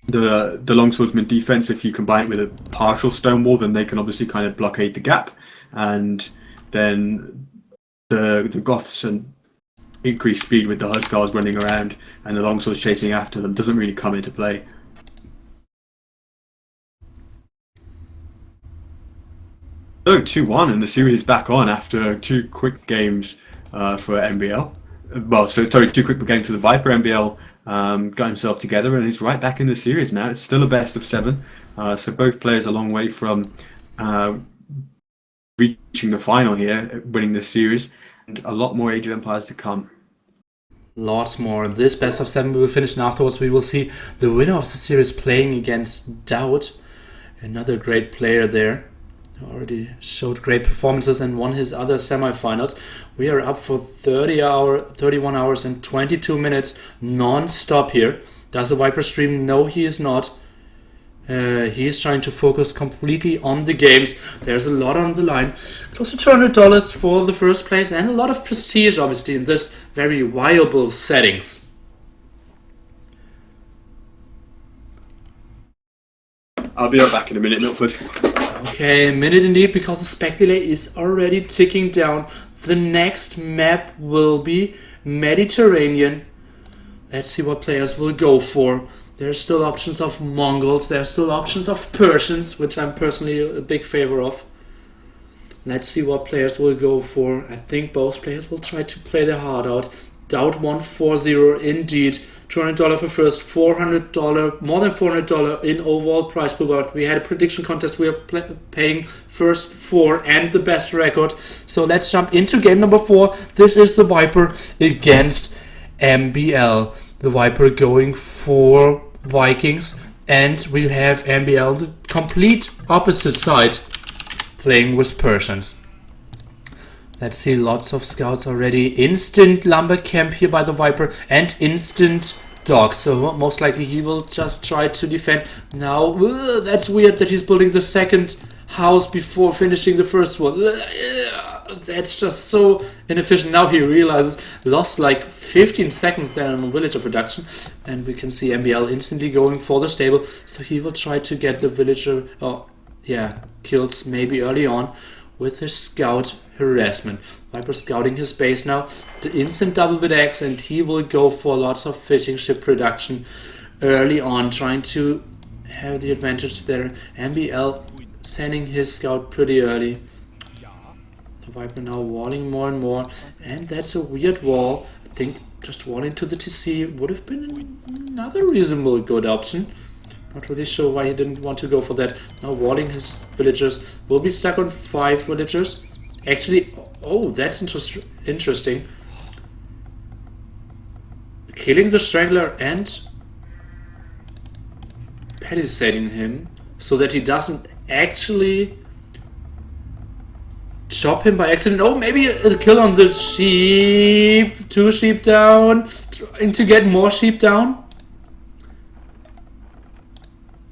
the longswordsman defense, if you combine it with a partial stonewall, then they can obviously kind of blockade the gap, and then the Goths and increased speed with the Huskars running around and the longswords chasing after them doesn't really come into play. So 2-1, and the series is back on after 2 quick games for MbL. Well, so sorry, 2 quick games for the Viper. MbL got himself together and he's right back in the series now. It's still a best of 7, so both players a long way from reaching the final here, winning this series, and a lot more Age of Empires to come. Lots more. This best of 7 will finish, and afterwards we will see the winner of the series playing against Doubt, another great player there. Already showed great performances and won his other semifinals. We are up for 31 hours and 22 minutes non-stop here. Does the Viper stream? No, he is not. He is trying to focus completely on the games. There's a lot on the line. Close to $200 for the first place, and a lot of prestige, obviously, in this very viable settings. I'll be right back in a minute, Milford. Okay, a minute indeed, because the spec delay is already ticking down. The next map will be Mediterranean. Let's see what players will go for. There's still options of Mongols, there's still options of Persians, which I'm personally a big favor of. Let's see what players will go for. I think both players will try to play their heart out. Doubt 140 indeed. $200 for first, $400, more than $400 in overall prize pool. But we had a prediction contest. We are paying first 4 and the best record. So let's jump into game number 4. This is the Viper against MbL. The Viper going for Vikings, and we have MbL the complete opposite side, playing with Persians. Let's see, lots of scouts already. Instant lumber camp here by the Viper and instant dog. So most likely he will just try to defend. Now, that's weird that he's building the second house before finishing the first one. That's just so inefficient. Now he realizes lost like 15 seconds there on villager production. And we can see MbL instantly going for the stable. So he will try to get the villager, killed maybe early on with his scout harassment. Viper scouting his base now. The instant double with X, and he will go for lots of fishing ship production early on, trying to have the advantage there. MbL sending his scout pretty early. The Viper now walling more and more, and that's a weird wall. I think just walling to the TC would have been another reasonable good option. Not really sure why he didn't want to go for that. Now walling his villagers. Will be stuck on 5 villagers. Actually, oh, that's interesting. Killing the Strangler and palisading him so that he doesn't actually chop him by accident. Oh, maybe a kill on the sheep. 2 sheep down. Trying to get more sheep down.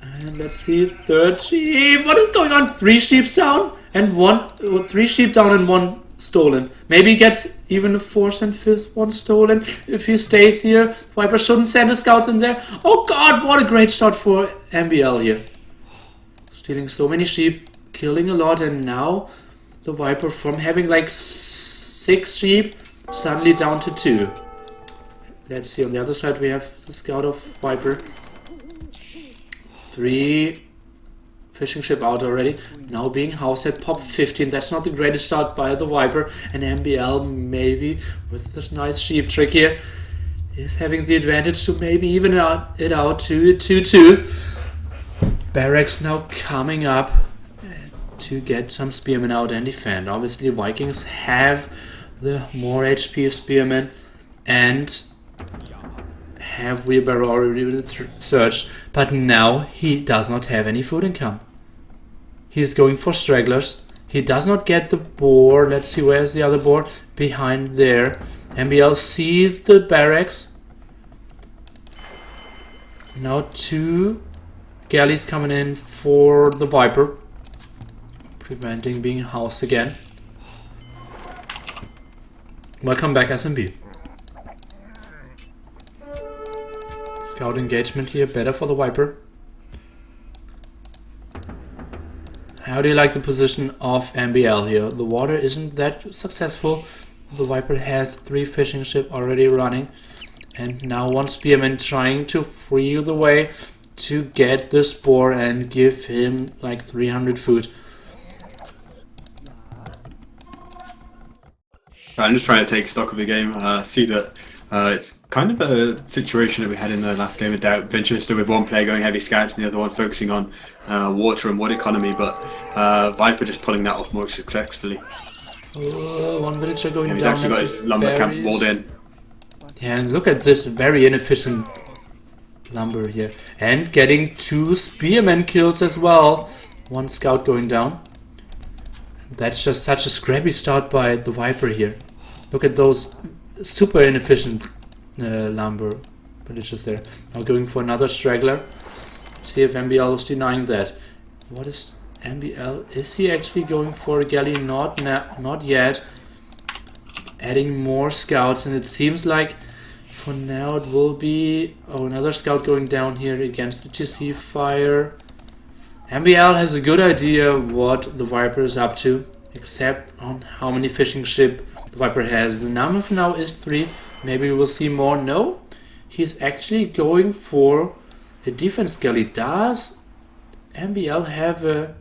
And let's see, 3rd sheep. What is going on? 3 sheep down and 3 sheep down and 1 stolen. Maybe he gets even a 4th and 5th one stolen if he stays here. Viper shouldn't send the scouts in there. Oh god, what a great shot for MbL here. Stealing so many sheep, killing a lot, and now the Viper from having like 6 sheep suddenly down to 2. Let's see, on the other side we have the scout of Viper. 3 fishing ship out already. Now being housed at pop 15. That's not the greatest start by the Viper. And MbL maybe with this nice sheep trick here is having the advantage to maybe even it out to 2-2. Barracks now coming up to get some spearmen out and defend. Obviously Vikings have the more HP spearmen and have wheelbarrow already searched, but now he does not have any food income. He's going for stragglers. He does not get the boar. Let's see, where's the other boar? Behind there. MbL sees the barracks. Now 2 galleys coming in for the Viper, preventing being housed again. Welcome back, SMB. Scout engagement here, better for the Viper. How do you like the position of MbL here? The water isn't that successful. The Viper has 3 fishing ships already running. And now 1 spearman trying to free the way to get this boar and give him like 300 food. I'm just trying to take stock of the game. See that it's kind of a situation that we had in the last game without Winchester, with one player going heavy scouts and the other one focusing on water and wood economy, but Viper just pulling that off more successfully. 1 villager going down. He's actually got his lumber camp walled in. Yeah, and look at this very inefficient lumber here. And getting 2 spearmen kills as well. 1 scout going down. That's just such a scrappy start by the Viper here. Look at those super inefficient lumber villagers there. Now going for another straggler. Let's see if MbL is denying that. What is MbL? Is he actually going for a galley? Not yet. Adding more scouts, and it seems like for now it will be another scout going down here against the TC fire. MbL has a good idea what the Viper is up to, except on how many fishing ship the Viper has. The number for now is 3. Maybe we will see more. No, he's actually going for a defense galley. Does MbL have a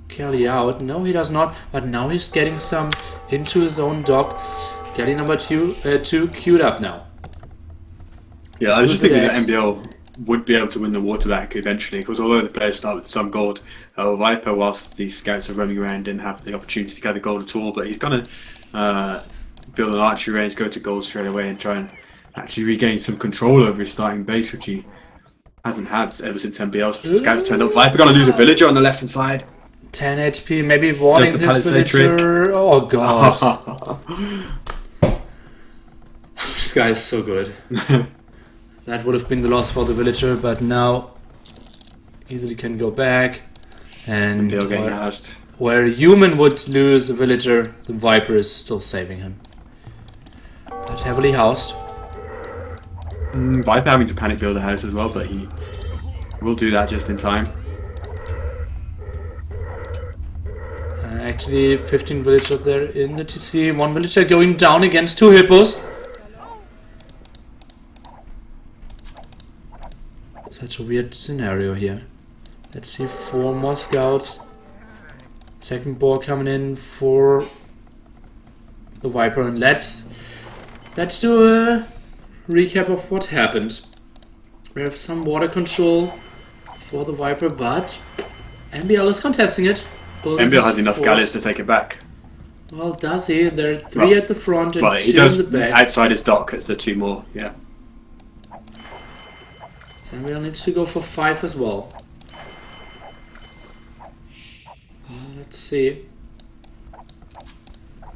galley out? No, he does not. But now he's getting some into his own dock. Galley number 2 queued up now. Yeah, I was just thinking that MbL would be able to win the water back eventually, because although the players start with some gold, Viper, whilst these scouts are roaming around, didn't have the opportunity to gather gold at all, but he's going to build an archery range, go to gold straight away and try and actually regain some control over his starting base, which he hasn't had ever since MbL's scouts turned up. Viper going to lose a villager on the left hand side. 10 HP, maybe warning this villager. Trick. Oh god. This guy is so good. That would have been the loss for the villager, but now easily can go back. And where a human would lose a villager, the Viper is still saving him. But heavily housed. Viper having to panic build a house as well, but he will do that just in time. Actually 15 villagers there in the TC. 1 villager going down against 2 hippos. Such a weird scenario here. Let's see, 4 more scouts. Second ball coming in for the Viper, and let's do a recap of what happened. We have some water control for the Viper, but MbL is contesting it. MbL has enough galleys to take it back. Well, does he? There are 3 at the front and 2 in the back. Outside his dock, it's the 2 more, yeah. MbL needs to go for 5 as well. Let's see.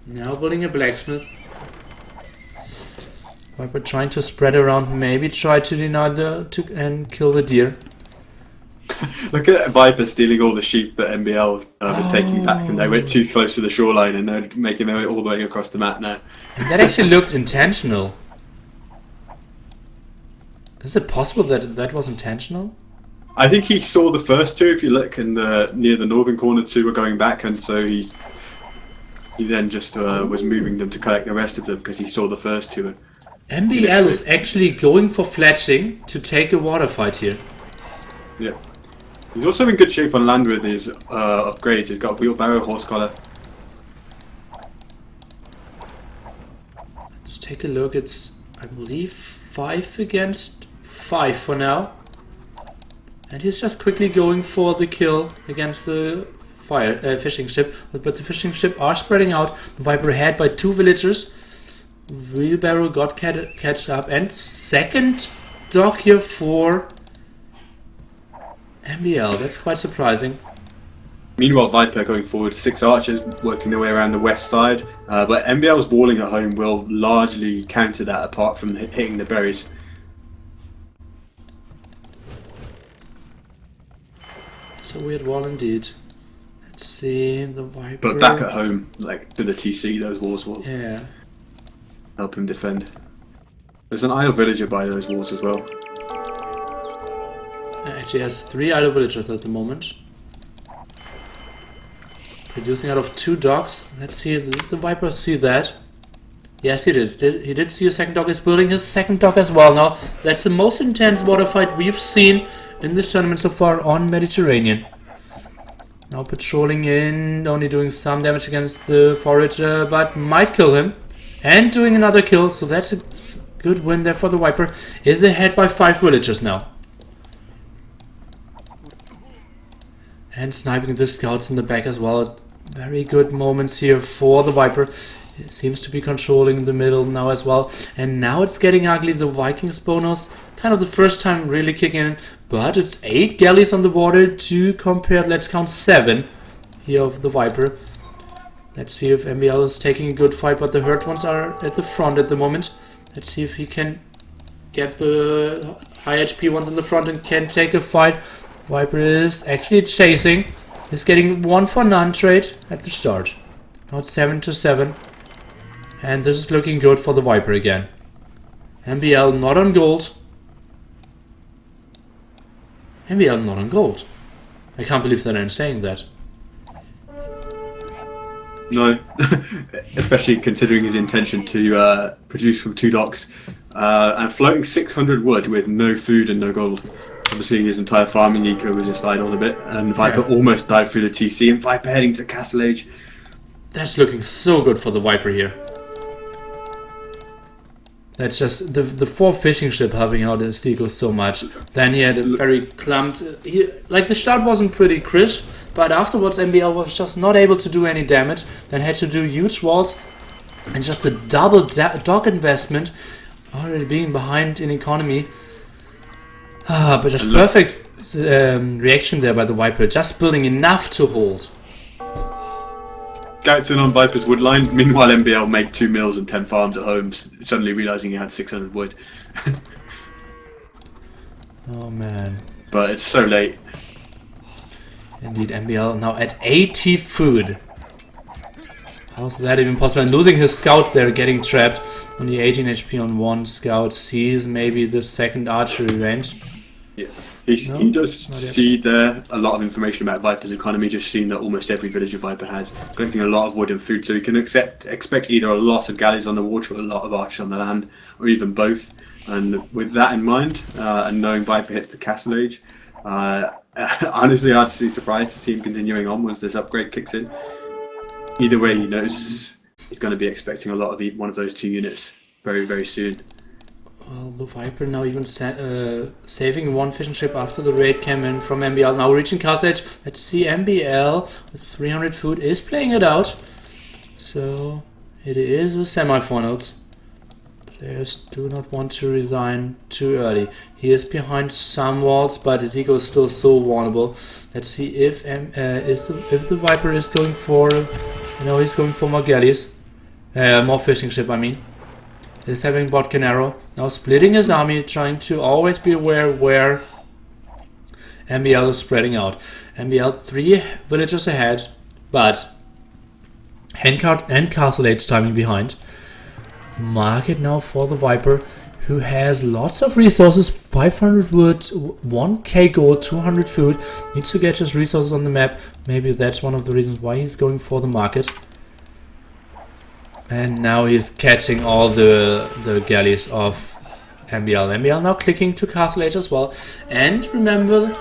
Now building a blacksmith. Viper trying to spread around, maybe try to deny and kill the deer. Look at Viper stealing all the sheep that MbL was taking back, and they went too close to the shoreline, and they're making their way all the way across the map now. And that actually looked intentional. Is it possible that that was intentional? I think he saw the first 2. If you look in the near the northern corner, 2 were going back, and so he He then just was moving them to collect the rest of them because he saw the first two. MbL is actually going for fletching to take a water fight here. Yeah. He's also in good shape on land with his upgrades. He's got wheelbarrow, horse collar. Let's take a look. It's, I believe, 5 against 5 for now. And he's just quickly going for the kill against the fishing ship. But the fishing ship are spreading out. The Viper ahead by 2 villagers. Wheelbarrow got catched up. And second dock here for MbL. That's quite surprising. Meanwhile, Viper going forward, 6 archers working their way around the west side. But MbL's walling at home will largely counter that apart from hitting the berries. It's a weird wall indeed. Let's see the Viper. But back at home, like to the TC, those walls will help him defend. There's an idle villager by those walls as well. Actually has 3 idle villagers at the moment. Producing out of 2 docks. Let's see, did the Viper see that? Yes, he did. He did see a second dock. He's building his second dock as well now. That's the most intense water fight we've seen in this tournament so far on Mediterranean. Now patrolling in, only doing some damage against the forager, but might kill him. And doing another kill, so that's a good win there for the Viper. Is ahead by 5 villagers now. And sniping the scouts in the back as well. Very good moments here for the Viper. It seems to be controlling the middle now as well. And now it's getting ugly. The Vikings bonus, kind of the first time really kicking in. But it's 8 galleys on the water to compare, let's count 7 here of the Viper. Let's see if MbL is taking a good fight, but the hurt ones are at the front at the moment. Let's see if he can get the high HP ones in the front and can take a fight. Viper is actually chasing. He's getting 1 for none trade at the start. Now it's 7-7. And this is looking good for the Viper again. MbL not on gold. MbL not on gold. I can't believe that I'm saying that. No, especially considering his intention to produce from 2 docks and floating 600 wood with no food and no gold. Obviously his entire farming eco was just idled a bit, and Viper almost died through the TC, and Viper heading to Castle Age. That's looking so good for the Viper here. That's just the 4 fishing ship helping out his eco so much. Then he had a very clumped... like the start wasn't pretty crisp, but afterwards MbL was just not able to do any damage. Then had to do huge walls, and just the double dock investment, already being behind in economy. But just perfect reaction there by the Viper, just building enough to hold. Scouts in on Viper's wood line. Meanwhile, MbL made 2 mills and 10 farms at home, suddenly realising he had 600 wood. Oh man. But it's so late. Indeed, MbL now at 80 food. How's that even possible? And losing his scouts there, getting trapped. Only 18 HP on 1 scout. Sees maybe the second archery range. Yeah. He does see there a lot of information about Viper's economy, just seeing that almost every villager Viper has, collecting a lot of wood and food, so he can expect either a lot of galleys on the water or a lot of archers on the land, or even both. And with that in mind, and knowing Viper hits the Castle Age, honestly I'd be surprised to see him continuing on once this upgrade kicks in. Either way, he knows he's going to be expecting a lot of one of those 2 units very, very soon. Well, the Viper now even saving 1 fishing ship after the raid came in from MbL. Now reaching Castle Age. Let's see, MbL with 300 food is playing it out. So it is the semifinals. Players do not want to resign too early. He is behind some walls, but his eco is still so vulnerable. Let's see if the Viper is going for... No, he's going for more galleys. More fishing ship, I mean. He's having Botkin arrow. Now splitting his army, trying to always be aware where MbL is spreading out. MbL 3 villages ahead, but Handcart and Castle Age timing behind. Market now for the Viper, who has lots of resources, 500 wood, 1k gold, 200 food. Needs to get his resources on the map. Maybe that's one of the reasons why he's going for the market. And now he's catching all the galleys of MbL. MbL now clicking to Castle Age as well. And remember,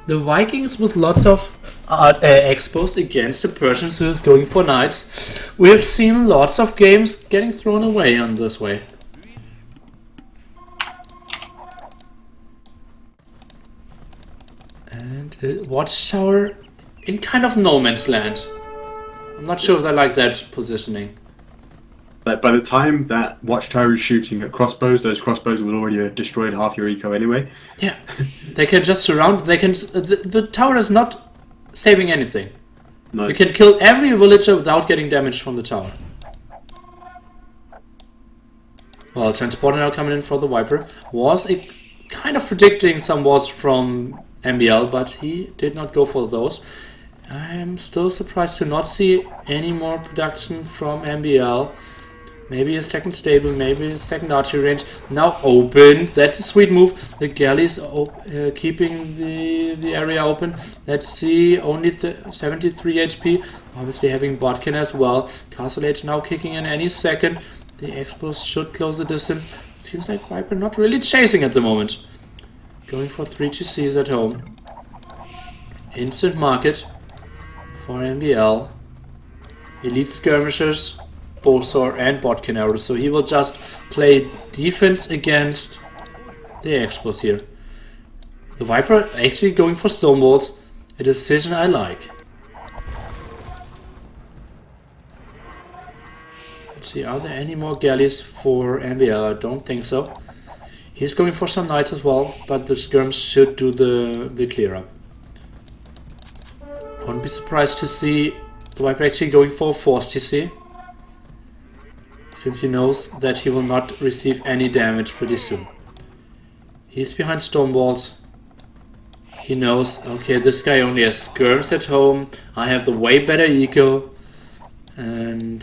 the Vikings with lots of expos against the Persians who is going for knights. We have seen lots of games getting thrown away on this way. And Watchtower in kind of no man's land. I'm not sure if I like that positioning. But by the time that Watchtower is shooting at crossbows, those crossbows will already have destroyed half your eco anyway. Yeah, they can just surround. They can. The tower is not saving anything. No. You can kill every villager without getting damage from the tower. Well, transporter now coming in for the Viper. Was kind of predicting some walls from MbL, but he did not go for those. I'm still surprised to not see any more production from MbL. Maybe a second stable, maybe a second archery range. Now open. That's a sweet move. The galleys keeping the area open. Let's see. Only 73 HP. Obviously having Botkin as well. Castle Age now kicking in any second. The expos should close the distance. Seems like Viper not really chasing at the moment. Going for 3 GCs at home. Instant market for MbL. Elite skirmishers. Bowsor and Botkin arrows, so he will just play defense against the expos here. The Viper actually going for stone walls, a decision I like. Let's see, are there any more galleys for MbL? I don't think so. He's going for some knights as well, but the skirms should do the clear up. Wouldn't be surprised to see the Viper actually going for a force GC, since he knows that he will not receive any damage pretty soon. He's behind stone walls. He knows, okay, this guy only has skirms at home. I have the way better eco. And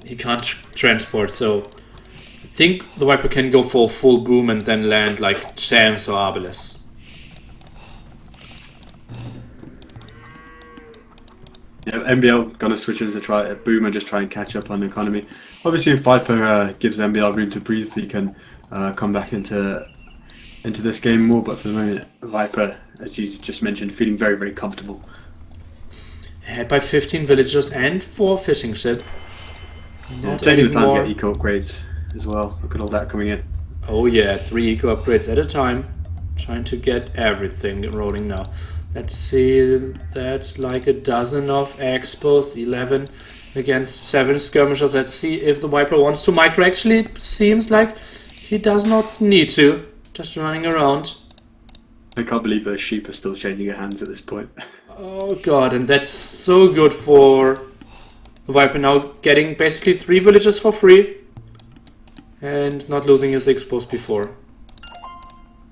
he can't transport, so I think the Viper can go for a full boom and then land like Shams or Arbalest. Yeah, MbL gonna switch into try boom and just try and catch up on the economy. Obviously, if Viper gives MbL room to breathe, he can come back into this game more. But for the moment, Viper, as you just mentioned, feeling very, very comfortable. Ahead by 15 villagers and 4 fishing ship. Yeah, taking the time to get eco upgrades as well. Look at all that coming in. Oh yeah, 3 eco upgrades at a time. Trying to get everything rolling now. Let's see, that's like a dozen of expos, 11 against 7 skirmishers. Let's see if the Viper wants to micro. Actually, it seems like he does not need to. Just running around. I can't believe those sheep are still changing their hands at this point. Oh god, and that's so good for the Viper now getting basically 3 villages for free and not losing his expos before.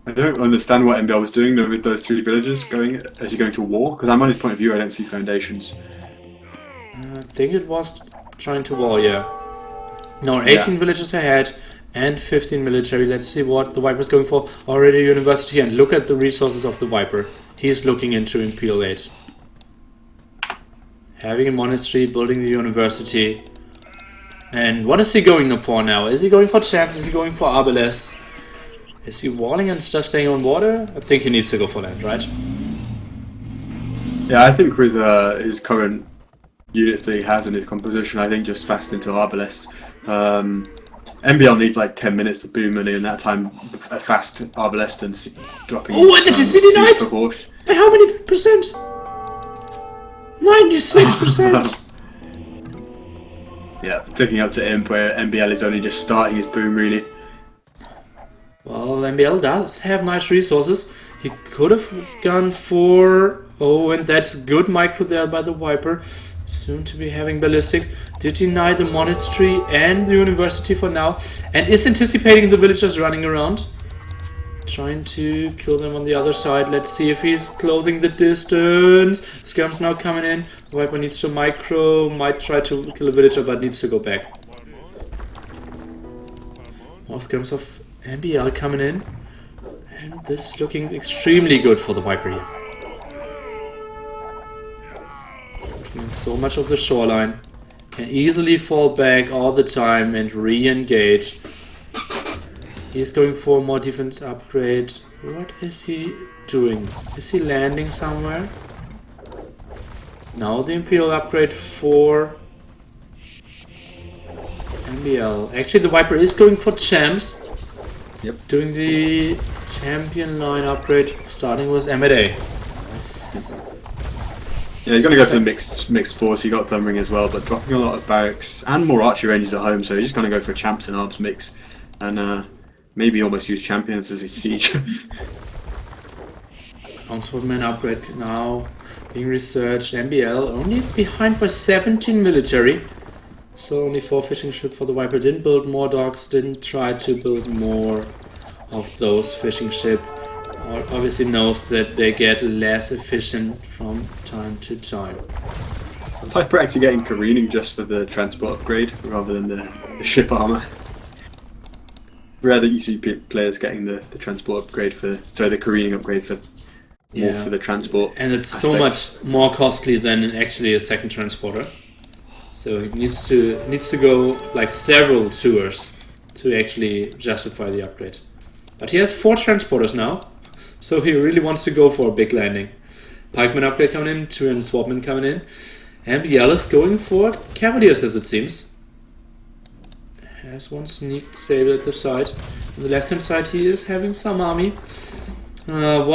I don't understand what MbL was doing though with those 3 villages going as you're going to war, because I'm on his point of view, I don't see foundations. I think it was trying to war, yeah. Now 18 villages ahead and 15 military. Let's see what the Viper is going for. Already university, and look at the resources of the Viper. He's looking into Imperial Aid. Having a monastery, building the university. And what is he going for now? Is he going for champs? Is he going for Arbalest? Is he walling and just staying on water? I think he needs to go for land, right? Yeah, I think with his current units that he has in his composition, I think just fast into Arbalest. MbL needs like 10 minutes to boom, and in that time, a fast Arbalest and dropping. Oh, and the City Knight! By how many percent? 96%! Yeah, clicking up to Imp, where MbL is only just starting his boom, really. Well, MbL does have nice resources. He could have gone for... Oh, and that's good micro there by the Viper. Soon to be having ballistics. Did deny the monastery and the university for now. And is anticipating the villagers running around. Trying to kill them on the other side. Let's see if he's closing the distance. Skirm's now coming in. The Viper needs to micro. Might try to kill a villager, but needs to go back. More skirms of MbL coming in, and this is looking extremely good for the Viper here. Taking so much of the shoreline, can easily fall back all the time and re-engage. He's going for more defense upgrade. What is he doing? Is he landing somewhere? Now the Imperial upgrade for MbL. Actually, the Viper is going for champs. Yep. Doing the champion line upgrade, starting with M&A. Yeah, he's going to go for the mixed force. He got Thumbring as well, but dropping a lot of barracks and more archer ranges at home. So he's just going to go for champs and arbs mix, and maybe almost use champions as his siege. Longswordman upgrade now being researched. MbL only behind by 17 military. So only 4 fishing ships for the Viper. Didn't build more docks, didn't try to build more of those fishing ships. Obviously knows that they get less efficient from time to time. Viper actually getting careening just for the transport upgrade rather than the ship armor. Rare that you see players getting the transport upgrade the careening upgrade for more for the transport. And it's aspects. so much more costly than actually a second transporter. So it needs to go like several tours to actually justify the upgrade. But he has 4 transporters now, so he really wants to go for a big landing. Pikeman upgrade coming in, 2 and Swapman coming in. MbL is going for Cavaliers, as it seems. Has one sneak stable at the side. On the left hand side he is having some army. Tell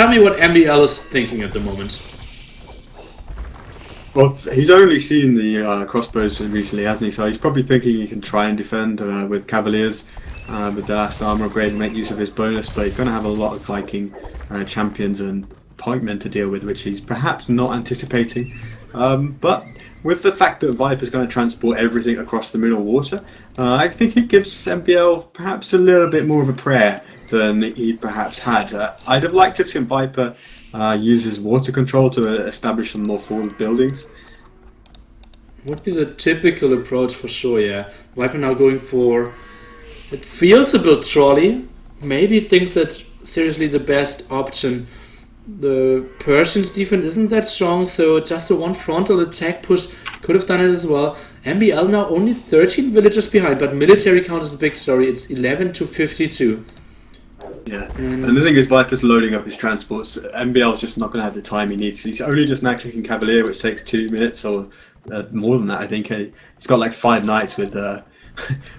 me what MbL is thinking at the moment. Well, he's only seen the crossbows recently, hasn't he? So he's probably thinking he can try and defend with Cavaliers with the last armor upgrade and make use of his bonus, but he's going to have a lot of Viking champions and pikemen to deal with, which he's perhaps not anticipating. But with the fact that Viper's going to transport everything across the middle water, I think it gives MbL perhaps a little bit more of a prayer than he perhaps had. I'd have liked to have seen Viper use his water control to establish some more forward buildings. Would be the typical approach for sure, yeah. Viper now going for... It feels a bit trolley. Maybe thinks that's seriously the best option. The Persians' defense isn't that strong, so just a one frontal attack push could have done it as well. MbL now only 13 villagers behind, but military count is the big story. It's 11 to 52. Yeah, and the thing is, Viper's loading up his transports. MbL's just not going to have the time he needs. He's only just now clicking Cavalier, which takes 2 minutes or more than that, I think. He's got like 5 knights with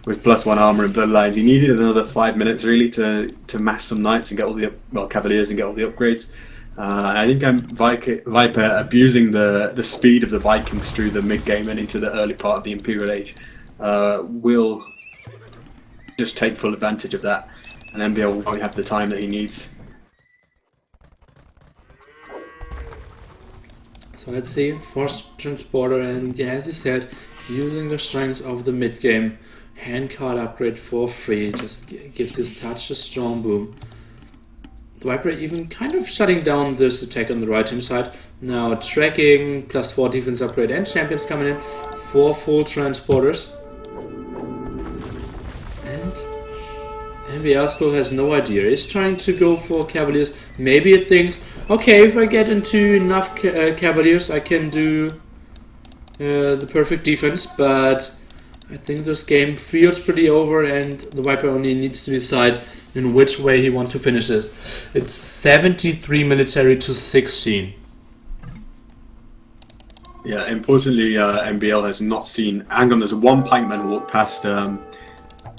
with +1 armor and bloodlines. He needed another 5 minutes really to mass some knights and get all the Cavaliers and get all the upgrades. I think Viper abusing the speed of the Vikings through the mid game and into the early part of the Imperial Age will just take full advantage of that. And MbL will probably have the time that he needs. So let's see, force transporter, and yeah, as you said, using the strengths of the mid game, handcart upgrade for free just gives you such a strong boom. The Viper even kind of shutting down this attack on the right hand side. Now tracking, +4 defense upgrade, and champions coming in, 4 full transporters. MbL still has no idea. He's trying to go for Cavaliers. Maybe it thinks, okay, if I get into enough Cavaliers, I can do the perfect defense. But I think this game feels pretty over, and the Viper only needs to decide in which way he wants to finish it. It's 73 military to 16. Yeah, importantly, MbL has not seen... Hang on, there's one pikeman walk past...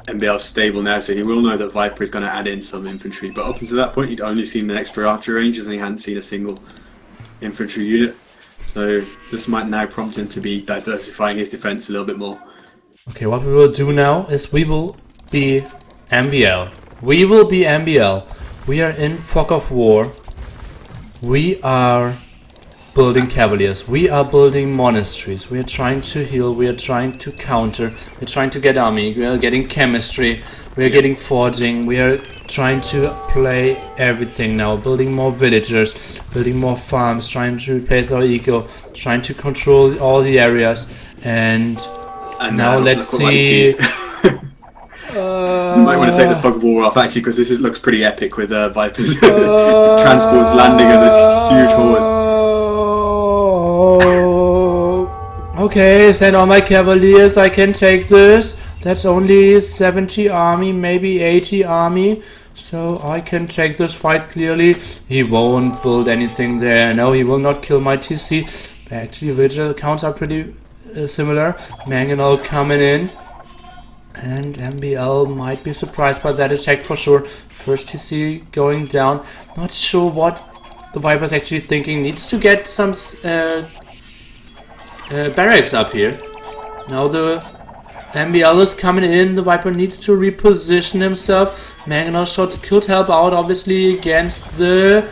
MbL's stable now, so he will know that Viper is going to add in some infantry, but up until that point he'd only seen the extra archer ranges and he hadn't seen a single infantry unit, so this might now prompt him to be diversifying his defense a little bit more. Okay, what we will do now is we will be MbL. We will be MbL. We are in fog of war. We are building Cavaliers. We are building monasteries. We are trying to heal. We are trying to counter. We're trying to get army. We are getting chemistry. We are getting forging. We are trying to play everything now. Building more villagers. Building more farms. Trying to replace our eco. Trying to control all the areas. And now let's see. You might want to take the fog of war off actually, because this looks pretty epic with Viper's transports landing on this huge horde. Okay, send all my cavaliers, I can take this. That's only 70 army, maybe 80 army. So I can take this fight clearly. He won't build anything there. No, he will not kill my TC. Actually, original counts are pretty similar. Mangonel coming in. And MbL might be surprised by that attack for sure. First TC going down. Not sure what the Viper's actually thinking. Needs to get some barracks up here. Now the MbL is coming in. The Viper needs to reposition himself. Mangonel shots could help out obviously against the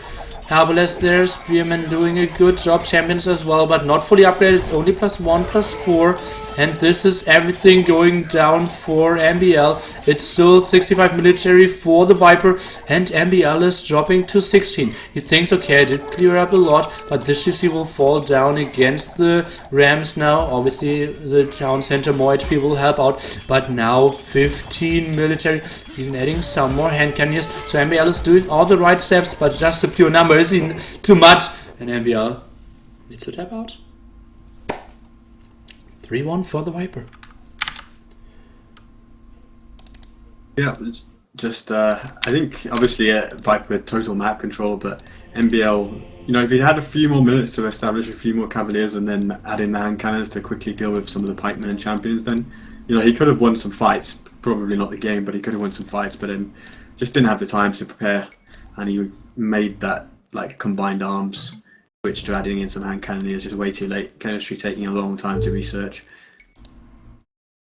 Herbalist there. Spearman doing a good job. Champions as well, but not fully upgraded. It's only +1, +4. And this is everything going down for MbL. It's still 65 military for the Viper. And MbL is dropping to 16. He thinks, okay, I did clear up a lot, but this GC will fall down against the Rams now. Obviously, the town center, more HP will help out. But now 15 military. Even adding some more hand cannons. So MbL is doing all the right steps, but just the pure number is too much. And MbL needs to tap out. 3-1 for the Viper. Yeah, it's just I think obviously Viper had total map control, but MbL, you know, if he had a few more minutes to establish a few more Cavaliers and then add in the hand cannons to quickly deal with some of the pikemen and champions, then you know he could have won some fights. Probably not the game, but he could have won some fights. But just didn't have the time to prepare, and he made that like combined arms switch to adding in some hand cannoneers just way too late. Chemistry taking a long time to research.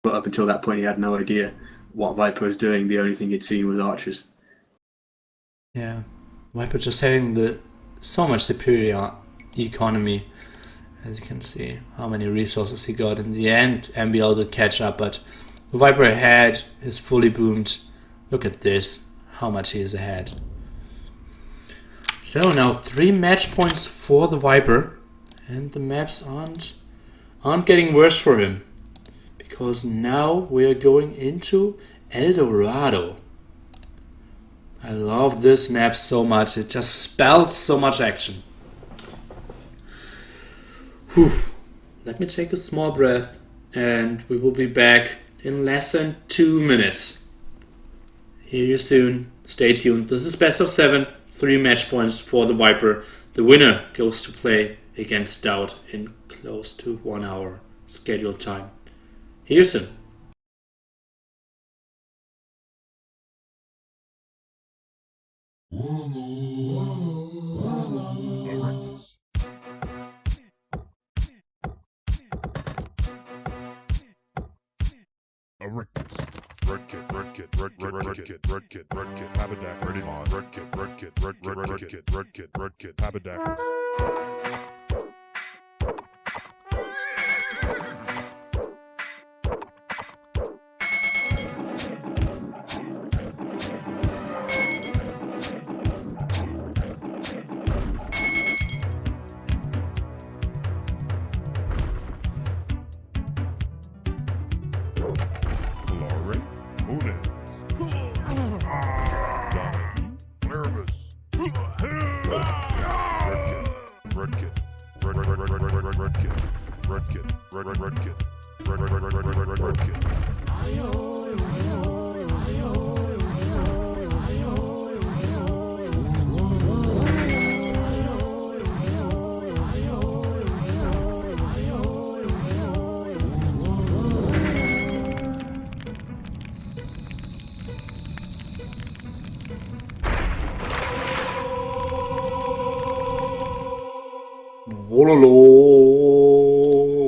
But up until that point, he had no idea what Viper was doing. The only thing he'd seen was archers. Yeah, Viper just having the so much superior economy, as you can see. How many resources he got in the end. MbL did catch up, but the Viper ahead is fully boomed. Look at this, how much he is ahead. So now 3 match points for the Viper, and the maps aren't getting worse for him, because now we are going into El Dorado. I love this map so much, it just spells so much action. Whew. Let me take a small breath, and we will be back in less than 2 minutes. Hear you soon. Stay tuned. This is best of 7. 3 match points for the Viper. The winner goes to play against Doubt in close to 1 hour scheduled time. Hear you soon. Red kit, Haberdack, ready on. Red kit, Haberdack.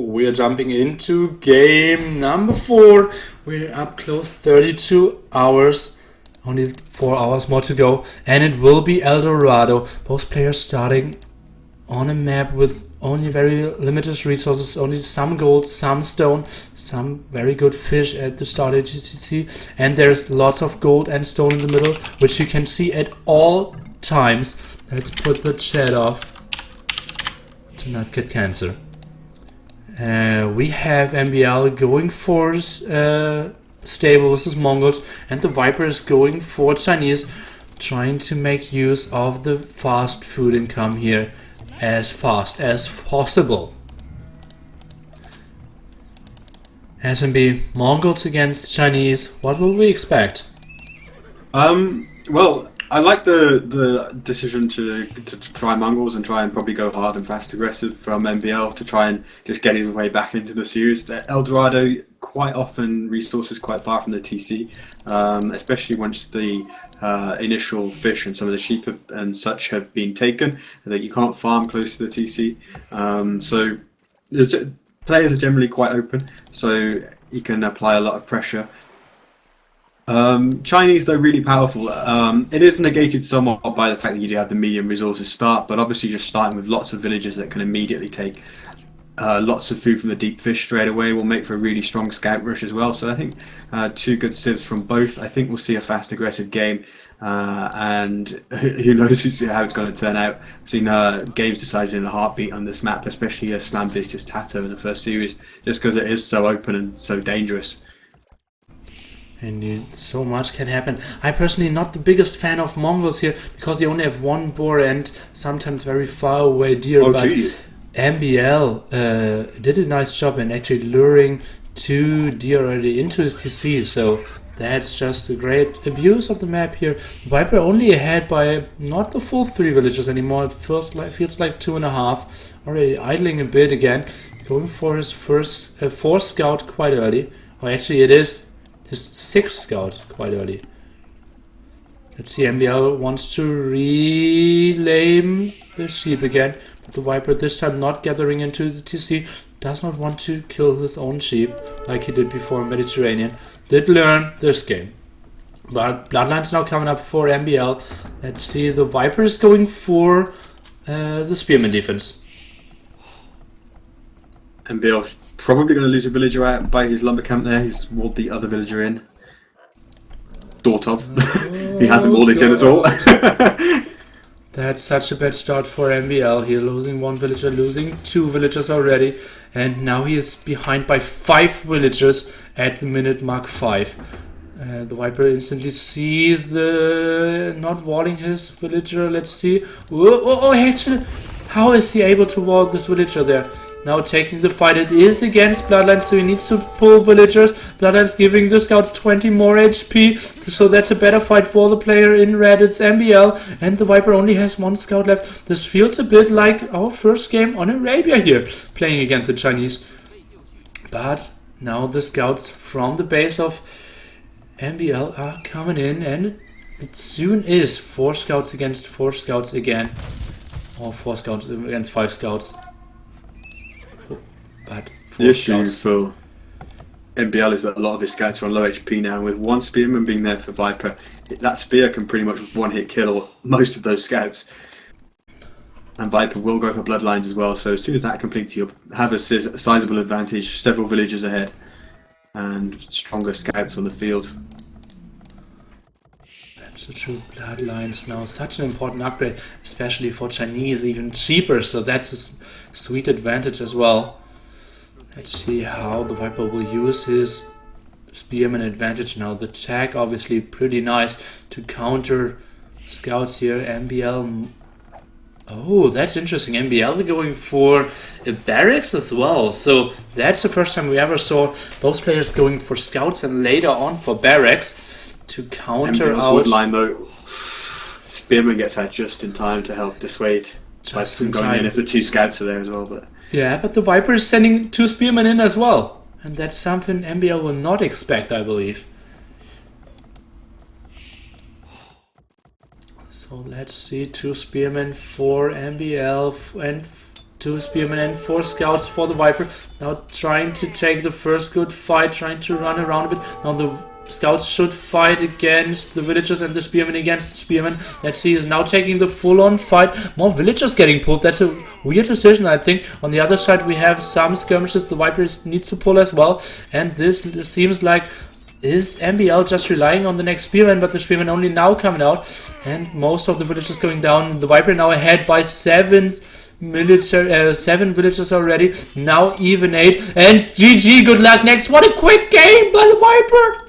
We are jumping into game number 4. We're up close 32 hours. Only 4 hours more to go. And it will be El Dorado. Both players starting on a map with only very limited resources. Only some gold, some stone, some very good fish at the start of GTC. And there's lots of gold and stone in the middle, which you can see at all times. Let's put the chat off to not get cancer. We have MbL going for stable versus Mongols, and the Viper is going for Chinese, trying to make use of the fast food income here as fast as possible. SMB, Mongols against Chinese. What will we expect? Well, I like the decision to try Mongols and try and probably go hard and fast aggressive from MbL to try and just get his way back into the series. El Dorado quite often resources quite far from the TC, especially once the initial fish and some of the sheep and such have been taken, that you can't farm close to the TC. So players are generally quite open, so you can apply a lot of pressure. Chinese, though, really powerful. It is negated somewhat by the fact that you do have the medium resources start, but obviously just starting with lots of villagers that can immediately take lots of food from the deep fish straight away will make for a really strong scout rush as well. So I think 2 good civs from both. I think we'll see a fast aggressive game, and who knows how it's going to turn out. I've seen games decided in a heartbeat on this map, especially Slam vs Tato in the first series, just because it is so open and so dangerous. Indeed, so much can happen. I personally not the biggest fan of Mongols here because they only have 1 boar and sometimes very far away deer. But MbL did a nice job in actually luring 2 deer already into his TC. So that's just a great abuse of the map here. Viper only ahead by not the full 3 villages anymore. It feels like 2.5. Already idling a bit again. Going for his first 4th scout quite early. Or actually it is his 6th scout quite early. Let's see, MbL wants to relay the sheep again. But the Viper this time not gathering into the TC. Does not want to kill his own sheep like he did before Mediterranean. Did learn this game. But Bloodline's now coming up for MbL. Let's see, the Viper is going for the Spearman defense. MbL probably going to lose a villager out by his lumber camp there. He's walled the other villager in. Sort of. He hasn't walled it in at all. That's such a bad start for MbL. Here losing 1 villager, losing 2 villagers already. And now he is behind by 5 villagers at the minute mark 5. The Viper instantly sees the not walling his villager. Let's see. Oh, actually, how is he able to wall this villager there? Now taking the fight, it is against Bloodline, so he needs to pull villagers. Bloodline's giving the scouts 20 more HP, so that's a better fight for the player in red. It's MbL, and the Viper only has 1 scout left. This feels a bit like our first game on Arabia here, playing against the Chinese. But now the scouts from the base of MbL are coming in, and it soon is 4 scouts against 4 scouts again. Or 4 scouts against 5 scouts. But the issue for MbL is that a lot of his scouts are on low HP now. With 1 spearman being there for Viper, that spear can pretty much one-hit kill most of those scouts. And Viper will go for bloodlines as well, so as soon as that completes, you'll have a sizable advantage, several villages ahead, and stronger scouts on the field. That's the true bloodlines now. Such an important upgrade, especially for Chinese, even cheaper, so that's a sweet advantage as well. Let's see how the Viper will use his Spearman advantage now. The tag obviously pretty nice to counter scouts here. MbL. Oh, that's interesting. MbL going for a barracks as well. So that's the first time we ever saw both players going for scouts and later on for barracks to counter MbL's out. woodline though, Spearman gets out just in time to help dissuade Just from in going time. in if the 2 scouts are there as well. But Yeah, but the Viper is sending 2 spearmen in as well. And that's something MbL will not expect, I believe. So let's see, 2 spearmen for MbL and 2 spearmen and 4 scouts for the Viper. Now trying to take the first good fight, trying to run around a bit. Now the scouts should fight against the villagers and the spearmen against the spearmen. Let's see, he's now taking the full-on fight. More villagers getting pulled. That's a weird decision, I think. On the other side, we have some skirmishes the Viper needs to pull as well. And this seems like, is MbL just relying on the next spearman, but the spearman only now coming out. And most of the villagers going down. The Viper now ahead by 7 villagers already. Now even 8. And GG, good luck next. What a quick game by the Viper!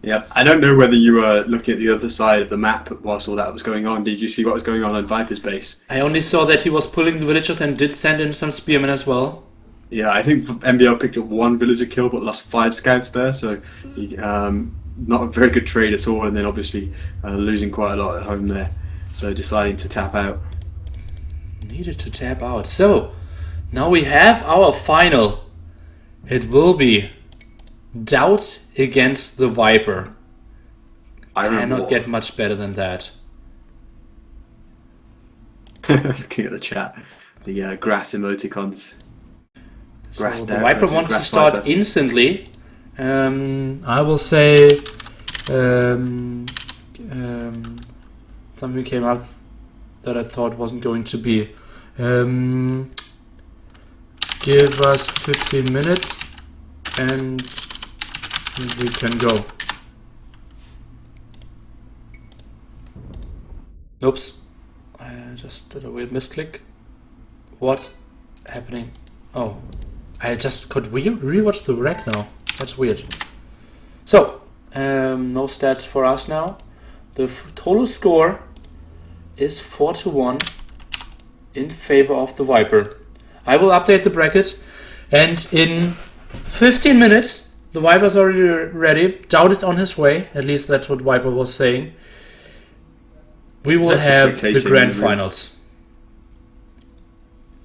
yeah, I don't know whether you were looking at the other side of the map whilst all that was going on. Did you see what was going on Viper's base? I only saw that he was pulling the villagers and did send in some spearmen as well. Yeah, I think MbL picked up 1 villager kill but lost 5 scouts there, so not a very good trade at all, and then obviously losing quite a lot at home there, so deciding to tap out. Needed to tap out. So, now we have our final. It will be Doubt against the Viper. I Cannot get much better than that. looking at the chat, the grass emoticons. So the Viper wants to start instantly. I will say something came up that I thought wasn't going to be. Give us 15 minutes and we can go. Oops. I just did a weird misclick. What's happening? Oh. I just could rewatch the wreck now. That's weird. So, no stats for us now. The total score is 4-1 in favor of the Viper. I will update the bracket, and in 15 minutes, the Viper's already ready. Doubt is on his way. At least that's what Viper was saying. We will have the grand finals.